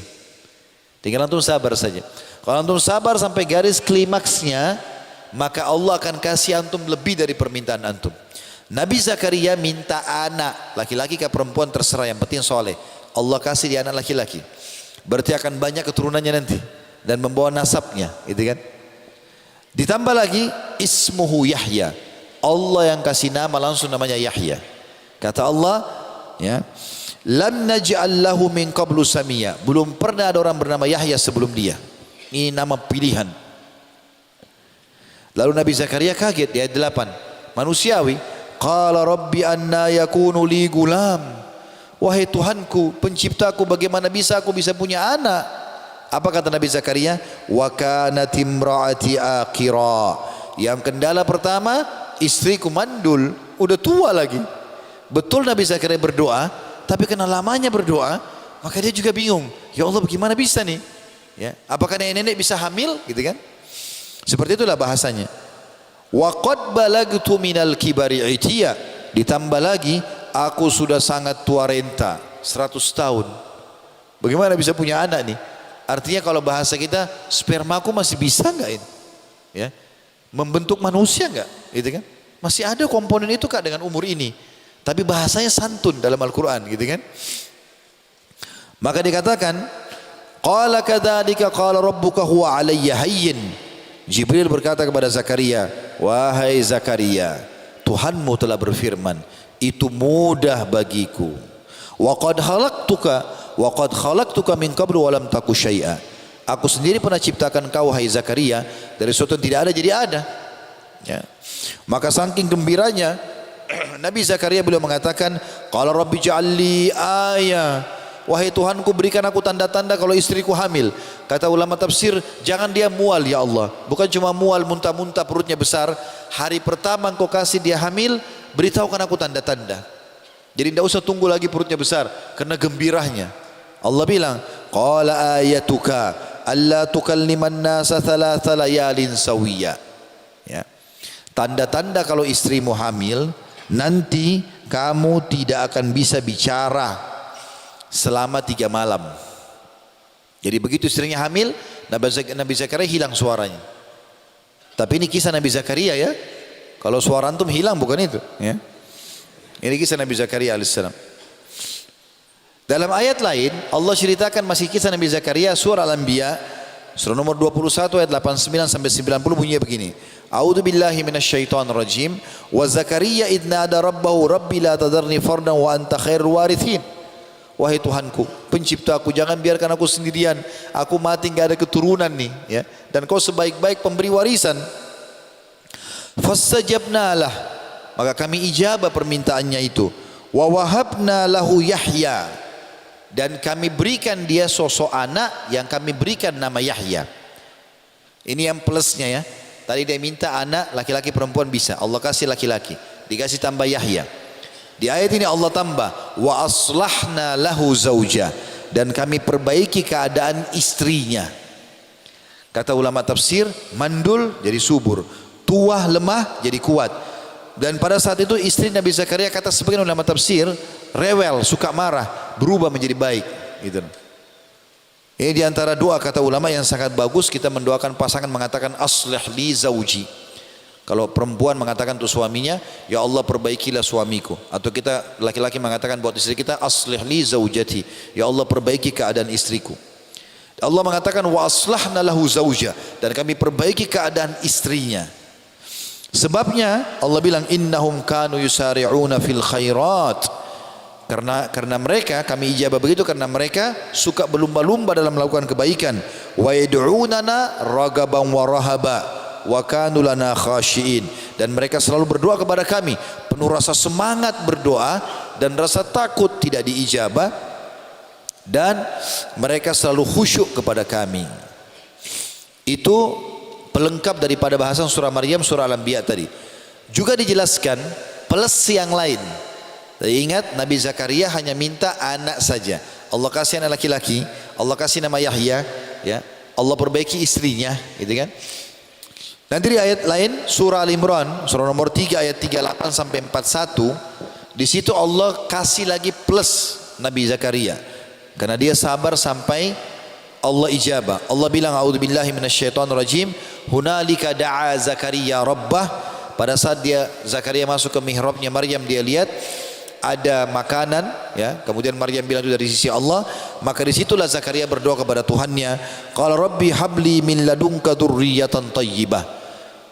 Tinggal antum sabar saja. Kalau antum sabar sampai garis klimaksnya, maka Allah akan kasih antum lebih dari permintaan antum. Nabi Zakaria minta anak, laki-laki ke perempuan terserah, yang penting soleh. Allah kasih dia anak laki-laki. Berarti akan banyak keturunannya nanti dan membawa nasabnya, gitu kan? Ditambah lagi ismuhu Yahya. Allah yang kasih nama langsung namanya Yahya. Kata Allah, ya, lam naj'al lahu min qablu samia. Belum pernah ada orang bernama Yahya sebelum dia. Ini nama pilihan. Lalu Nabi Zakaria kaget di ayat 8. Manusiawi, qala rabbi anna yakunu li gulam. Wahai Tuhanku, penciptaku, bagaimana bisa aku bisa punya anak? Apa kata Nabi Zakaria? Wa kanat imraati aqira. Yang kendala pertama, istriku mandul, udah tua lagi. Betul Nabi Zakaria berdoa, tapi karena lamanya berdoa, maka dia juga bingung. Ya Allah, bagaimana bisa nih? Ya, apakah nenek-nenek bisa hamil, gitu kan? Seperti itulah bahasanya. Wa qad balagtu minal kibari itiya. Ditambah lagi, aku sudah sangat tua renta, 100 tahun. Bagaimana bisa punya anak nih? Artinya kalau bahasa kita, spermaku masih bisa enggak ini? Ya. Membentuk manusia enggak? Gitu kan? Masih ada komponen itu Kak dengan umur ini. Tapi bahasanya santun dalam Al-Qur'an, gitu kan? Maka dikatakan, qala kadzalika qala rabbuka huwa 'alayya hayyin. Jibril berkata kepada Zakaria, wahai Zakaria, Tuhanmu telah berfirman, itu mudah bagiku. Wa qad khalaqtuka min qablu wa lam taku syai'a. Aku sendiri pernah ciptakan kau, hai Zakaria, dari sesuatu yang tidak ada jadi ada. Ya. Maka saking gembiranya Nabi Zakaria beliau mengatakan, qala rabbi ja'alli ayah. Wahai Tuhanku, berikan aku tanda-tanda kalau istriku hamil. Kata ulama tafsir, jangan dia mual ya Allah. Bukan cuma mual muntah-muntah perutnya besar. Hari pertama engkau kasih dia hamil, beritahukan aku tanda-tanda. Jadi tidak usah tunggu lagi perutnya besar, karena gembiranya. Allah bilang, qala ayatuka alla tukalliman nasa thalatha layalin sawiya. Ya. Tanda-tanda kalau istrimu hamil, nanti kamu tidak akan bisa bicara selama 3 malam. Jadi begitu istrinya hamil, Nabi Zakaria hilang suaranya. Tapi ini kisah Nabi Zakaria ya. Kalau suara antum hilang bukan itu ya. Ini kisah Nabi Zakaria alaihissalam. Dalam ayat lain Allah ceritakan masih kisah Nabi Zakaria, surah Al-Anbiya surah nomor 21 ayat 89 sampai 90 bunyinya begini. A'udzu billahi minasyaitonir rajim. Wa Zakaria idh nada rabbahu rabbi la tadarni fardan wa anta khairul warithin. Wahai Tuhanku, penciptaku, jangan biarkan aku sendirian. Aku mati enggak ada keturunan nih ya. Dan kau sebaik-baik pemberi warisan. Fastajabna lah. Maka kami ijabah permintaannya itu. Wa wahabna lahu Yahya. Dan kami berikan dia sosok anak yang kami berikan nama Yahya. Ini yang plusnya ya. Tadi dia minta anak laki-laki perempuan bisa. Allah kasih laki-laki. Dikasih tambah Yahya. Di ayat ini Allah tambah wa aslahna lahu zauja, dan kami perbaiki keadaan istrinya. Kata ulama tafsir, mandul jadi subur, tua lemah jadi kuat. Dan pada saat itu istri Nabi Zakaria, kata sebagian ulama tafsir, rewel, suka marah, berubah menjadi baik gitu. Ini diantara doa kata ulama yang sangat bagus, kita mendoakan pasangan mengatakan aslih li zauji. Kalau perempuan mengatakan untuk suaminya, ya Allah perbaikilah suamiku. Atau kita laki-laki mengatakan buat istri kita, aslih li zaujati, ya Allah perbaiki keadaan istriku. Allah mengatakan wa aslahna lahu zauja, dan kami perbaiki keadaan istrinya. Sebabnya Allah bilang innahum kanu yusari'una fil khairat. Karena mereka kami ijabah begitu karena mereka suka berlumba-lumba dalam melakukan kebaikan. Wa yad'unana ragaban wa rahaba. Wa kanu lana khashiin, dan mereka selalu berdoa kepada kami penuh rasa semangat berdoa dan rasa takut tidak diijabah, dan mereka selalu khusyuk kepada kami. Itu pelengkap daripada bahasan surah Maryam, surah Al-Anbiya tadi. Juga dijelaskan plus yang lain. Ingat Nabi Zakaria hanya minta anak saja. Allah kasih anak laki-laki, Allah kasih nama Yahya ya. Allah perbaiki istrinya gitu kan. Nanti di ayat lain surah Al-Imran surah nomor 3 ayat 38 sampai 41, di situ Allah kasih lagi plus Nabi Zakaria karena dia sabar sampai Allah ijabah. Allah bilang a'udzubillahi minasyaitonirrajim, hunalika da'a Zakaria rabbah. pada saat Zakaria masuk ke mihrabnya Maryam, dia lihat ada makanan, ya. Kemudian Maryam bilang itu dari sisi Allah. Maka disitulah Zakaria berdoa kepada Tuhannya, qala rabbi habli min ladunka dzurriyyatan thayyibah.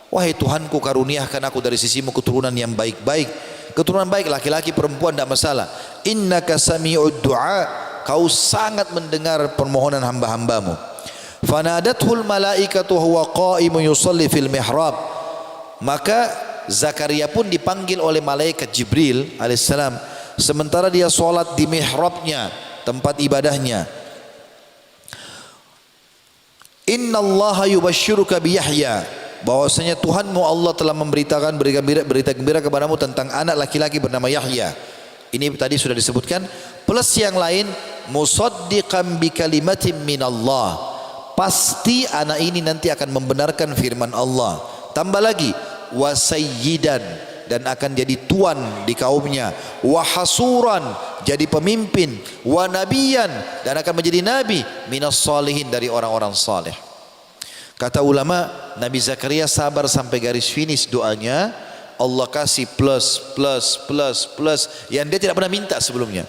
Wahai Tuhanku, karuniakan aku dari sisimu keturunan yang baik-baik. Keturunan baik, laki-laki perempuan tidak masalah. Innaka sami'ud du'a, kau sangat mendengar permohonan hamba-hambamu. Fanadathul malaikatu huwa qa'imun yusalli fil mihrab. Maka Zakaria pun dipanggil oleh malaikat Jibril alaihissalam sementara dia solat di mihrabnya, tempat ibadahnya. Inna Allah yubashshiruka bi Yahya, bahwasanya Tuhanmu Allah telah memberitakan berita gembira kepadamu tentang anak laki-laki bernama Yahya. Ini tadi sudah disebutkan, plus yang lain, musaddiqan bi kalimatin min Allah, pasti anak ini nanti akan membenarkan firman Allah. Tambah lagi, wasayyidan, dan akan jadi tuan di kaumnya, wahasuran, jadi pemimpin, wa nabiyan, dan akan menjadi nabi, minas salihin, dari orang-orang saleh. Kata ulama, Nabi Zakaria sabar sampai garis finish doanya. Allah kasih plus yang dia tidak pernah minta sebelumnya.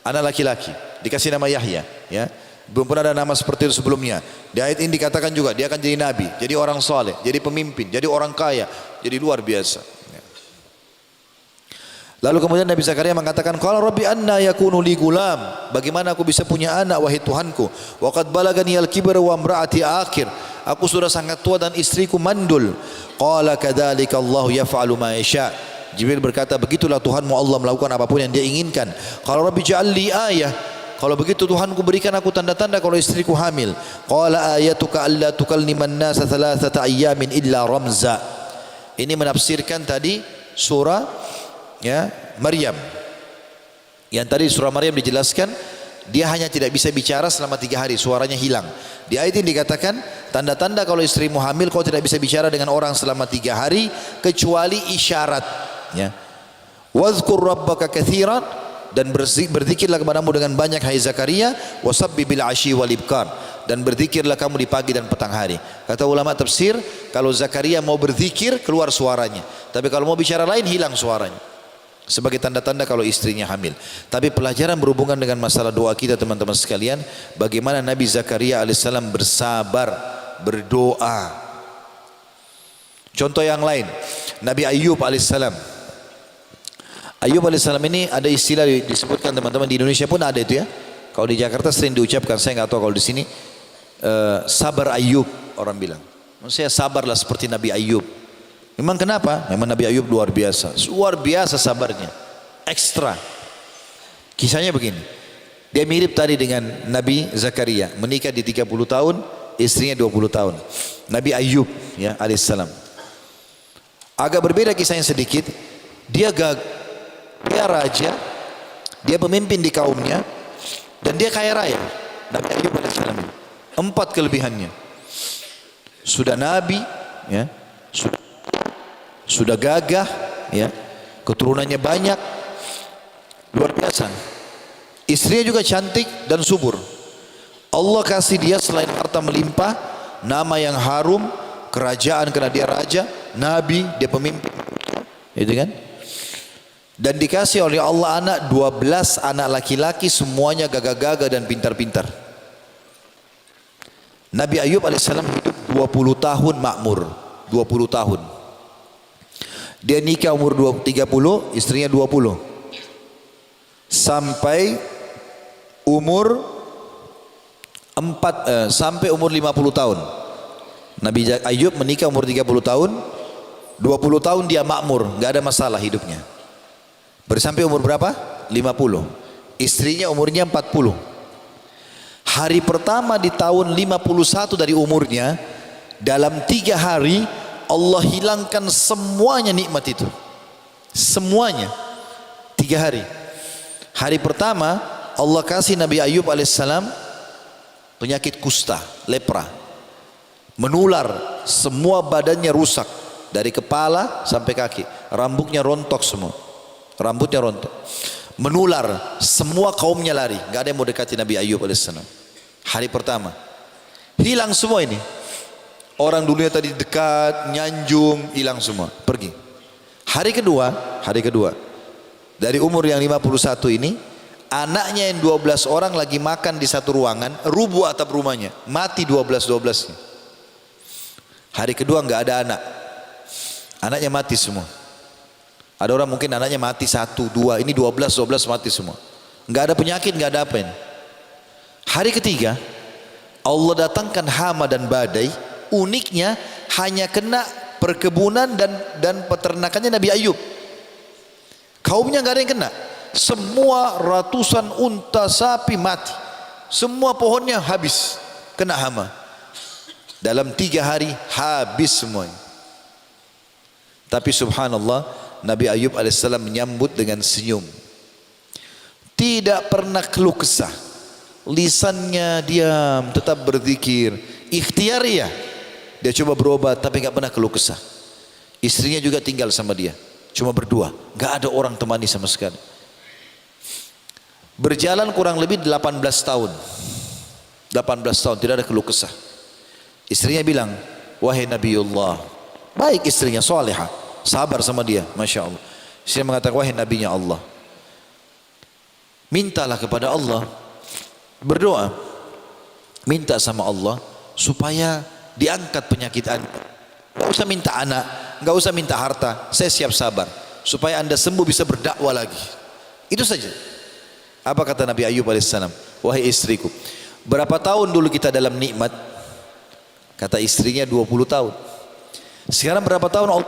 Anak laki-laki dikasih nama Yahya, ya. Belum pernah ada nama seperti itu sebelumnya. Di ayat ini dikatakan juga dia akan jadi nabi, jadi orang saleh, jadi pemimpin, jadi orang kaya, jadi luar biasa. Lalu kemudian Nabi Zakaria mengatakan, qala rabbi anna yakunu li gulam, bagaimana aku bisa punya anak wahai Tuhanku, wa qad balagani al-kibra wa imraati akhir, aku sudah sangat tua dan istriku mandul. Qala kadzalika Allahu yaf'alu ma yasha. Jibril berkata, begitulah Tuhanmu Allah melakukan apapun yang dia inginkan. Qala rabbi ja'al li ayah, kalau begitu Tuhanku berikan aku tanda-tanda kalau istriku hamil. Qala ayatuka alla tukalliman nasa thalathata ayyamin illa ramza. Ini menafsirkan tadi surah, ya, Maryam. Yang tadi surah Maryam dijelaskan dia hanya tidak bisa bicara selama 3 hari, suaranya hilang. Di ayat ini dikatakan tanda-tanda kalau istrimu hamil, kau tidak bisa bicara dengan orang selama 3 hari kecuali isyarat, ya. Wadhkur rabbaka katsiran, dan berzikirlah kepadamu dengan banyak hai Zakaria, wasabbi bil asyi wal ibkar, dan berzikirlah kamu di pagi dan petang hari. Kata ulama tafsir, kalau Zakaria mau berzikir keluar suaranya, tapi kalau mau bicara lain hilang suaranya, sebagai tanda-tanda kalau istrinya hamil. Tapi pelajaran berhubungan dengan masalah doa kita teman-teman sekalian, bagaimana Nabi Zakaria alaihissalam bersabar berdoa. Contoh yang lain, Nabi Ayyub alaihissalam. Ayyub alaihissalam ini ada istilah disebutkan teman-teman, di Indonesia pun ada itu, ya. Kalau di Jakarta sering diucapkan, saya nggak tahu kalau di sini. Sabar Ayyub, orang bilang. Maksudnya sabarlah seperti Nabi Ayyub. Memang kenapa? Memang Nabi Ayyub luar biasa sabarnya, ekstra. Kisahnya begini, dia mirip tadi dengan Nabi Zakaria, menikah di 30 tahun, istrinya 20 tahun. Nabi Ayyub, ya, alaihissalam. Agak berbeda kisahnya sedikit. Dia raja, dia pemimpin di kaumnya, dan dia kaya raya. Nabi Ayyub alaihissalam 4 kelebihannya. Sudah nabi, ya, sudah gagah, ya, keturunannya banyak, luar biasa. Istrinya juga cantik dan subur. Allah kasih dia selain harta melimpah, nama yang harum, kerajaan karena dia raja, nabi, dia pemimpin, itu kan. Dan dikasih oleh Allah anak 12 anak laki-laki, semuanya gagah-gagah dan pintar-pintar. Nabi Ayyub alaihissalam hidup 20 tahun makmur, 20 tahun. Dia nikah umur 30, istrinya 20. Sampai umur 50 tahun. Nabi Ayyub menikah umur 30 tahun, 20 tahun dia makmur, nggak ada masalah hidupnya. Bersampai umur berapa? 50. Istrinya umurnya 40. Hari pertama di tahun 51 dari umurnya, dalam 3 hari Allah hilangkan semuanya nikmat itu. Semuanya. 3 hari. Hari pertama Allah kasih Nabi Ayyub alaihissalam penyakit kusta, lepra. Menular, semua badannya rusak. Dari kepala sampai kaki. Rambutnya rontok semua. Rambutnya rontok, menular, semua kaumnya lari, nggak ada yang mau dekati Nabi Ayyub alaihissalam. Hari pertama hilang semua ini. Orang dulunya tadi dekat, nyanjung, hilang semua, pergi. Hari kedua dari umur yang 51 ini, anaknya yang 12 orang lagi makan di satu ruangan, rubuh atap rumahnya, mati 12-12-nya. Hari kedua nggak ada anak, anaknya mati semua. Ada orang mungkin anaknya mati 1, 2, ini 12 mati semua. Nggak ada penyakit, nggak ada apa ini. Hari ketiga Allah datangkan hama dan badai. Uniknya hanya kena perkebunan dan peternakannya Nabi Ayub. Kaumnya nggak ada yang kena. Semua ratusan unta sapi mati. Semua pohonnya habis kena hama. Dalam 3 hari habis semuanya. Tapi subhanallah, Nabi Ayub alaihissalam menyambut dengan senyum. Tidak pernah keluh kesah. Lisannya diam, tetap berzikir. Ikhtiariyah. Dia coba berobat tapi nggak pernah keluh kesah. Istrinya juga tinggal sama dia, cuma berdua, nggak ada orang temani sama sekali. Berjalan kurang lebih 18 tahun. 18 tahun tidak ada keluh kesah. Istrinya bilang, wahai Nabiullah, baik istrinya, salihah, sabar sama dia, masya Allah. Istrinya mengatakan, wahai Nabinya Allah, mintalah kepada Allah, berdoa, minta sama Allah supaya diangkat penyakit Anda. Gak usah minta anak, gak usah minta harta, saya siap sabar supaya Anda sembuh bisa berdakwah lagi. Itu saja. Apa kata Nabi Ayub alaihissalam? Wahai istriku, berapa tahun dulu kita dalam nikmat? Kata istrinya 20 tahun. Sekarang berapa tahun?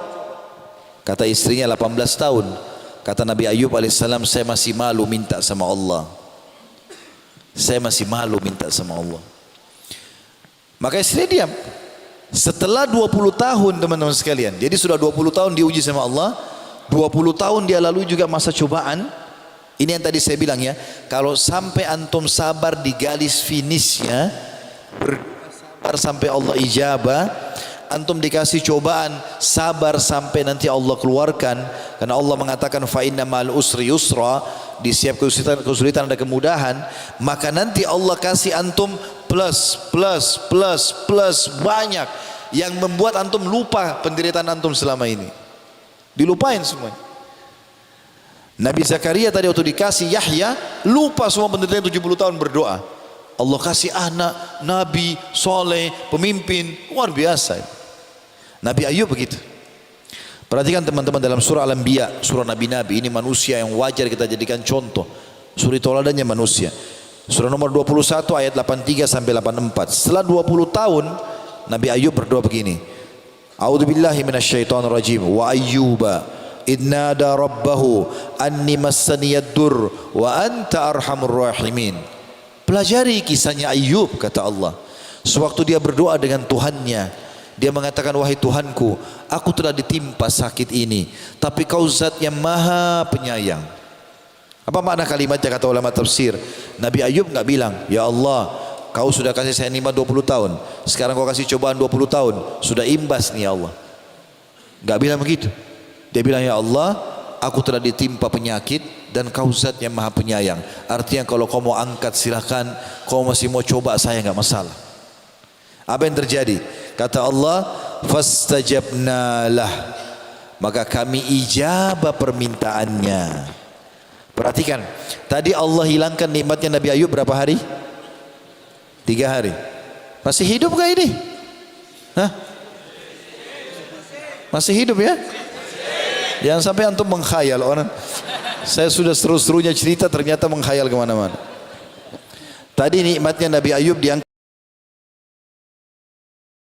Kata istrinya 18 tahun. Kata Nabi Ayub alaihissalam, saya masih malu minta sama Allah. Saya masih malu minta sama Allah. Maka istrinya diam. Setelah 20 tahun teman-teman sekalian, jadi sudah 20 tahun diuji sama Allah, 20 tahun dia lalui juga masa cobaan. Ini yang tadi saya bilang ya, kalau sampai antum sabar di garis finishnya, bersabar sampai Allah ijabah, antum dikasih cobaan, sabar sampai nanti Allah keluarkan, karena Allah mengatakan fa inna ma'al usri yusra, di setiap kesulitan ada kemudahan, maka nanti Allah kasih antum plus banyak yang membuat antum lupa penderitaan antum selama ini. Dilupain semua. Nabi Zakaria tadi waktu dikasih Yahya, lupa semua penderitaan 70 tahun berdoa. Allah kasih anak, nabi, soleh, pemimpin, luar biasa. Nabi Ayub begitu. Perhatikan teman-teman dalam surah Al-Anbiya, surah Nabi-Nabi, ini manusia yang wajar kita jadikan contoh. Suri toladannya manusia. Surah nomor 21 ayat 83 sampai 84. Setelah 20 tahun Nabi Ayub berdoa begini. A'udzubillahi minasyaitonirrajim. Wa ayyuba idnada rabbahu anni massaniyad dur wa anta arhamur rahimin. Pelajari kisahnya Ayub, kata Allah. Sewaktu dia berdoa dengan Tuhannya, dia mengatakan, wahai Tuhanku, aku telah ditimpa sakit ini, tapi kau zat yang maha penyayang. Apa makna kalimatnya kata ulama tafsir? Nabi Ayub nggak bilang, ya Allah, kau sudah kasih saya nikmat 20 tahun, sekarang kau kasih cobaan 20 tahun, sudah imbas nih ya Allah. Nggak bilang begitu. Dia bilang, ya Allah, aku telah ditimpa penyakit dan kau zat yang maha penyayang. Artinya kalau kau mau angkat silakan, kau masih mau coba saya nggak masalah. Apa yang terjadi? Kata Allah, fastajabna lah, maka kami ijabah permintaannya. Perhatikan, tadi Allah hilangkan nikmatnya Nabi Ayub berapa hari? 3 hari. Masih hidup gak ini? Hah? Masih hidup ya? Jangan sampai antum mengkhayal orang. Saya sudah seru-serunya cerita ternyata mengkhayal kemana-mana. Tadi nikmatnya Nabi Ayub diangkat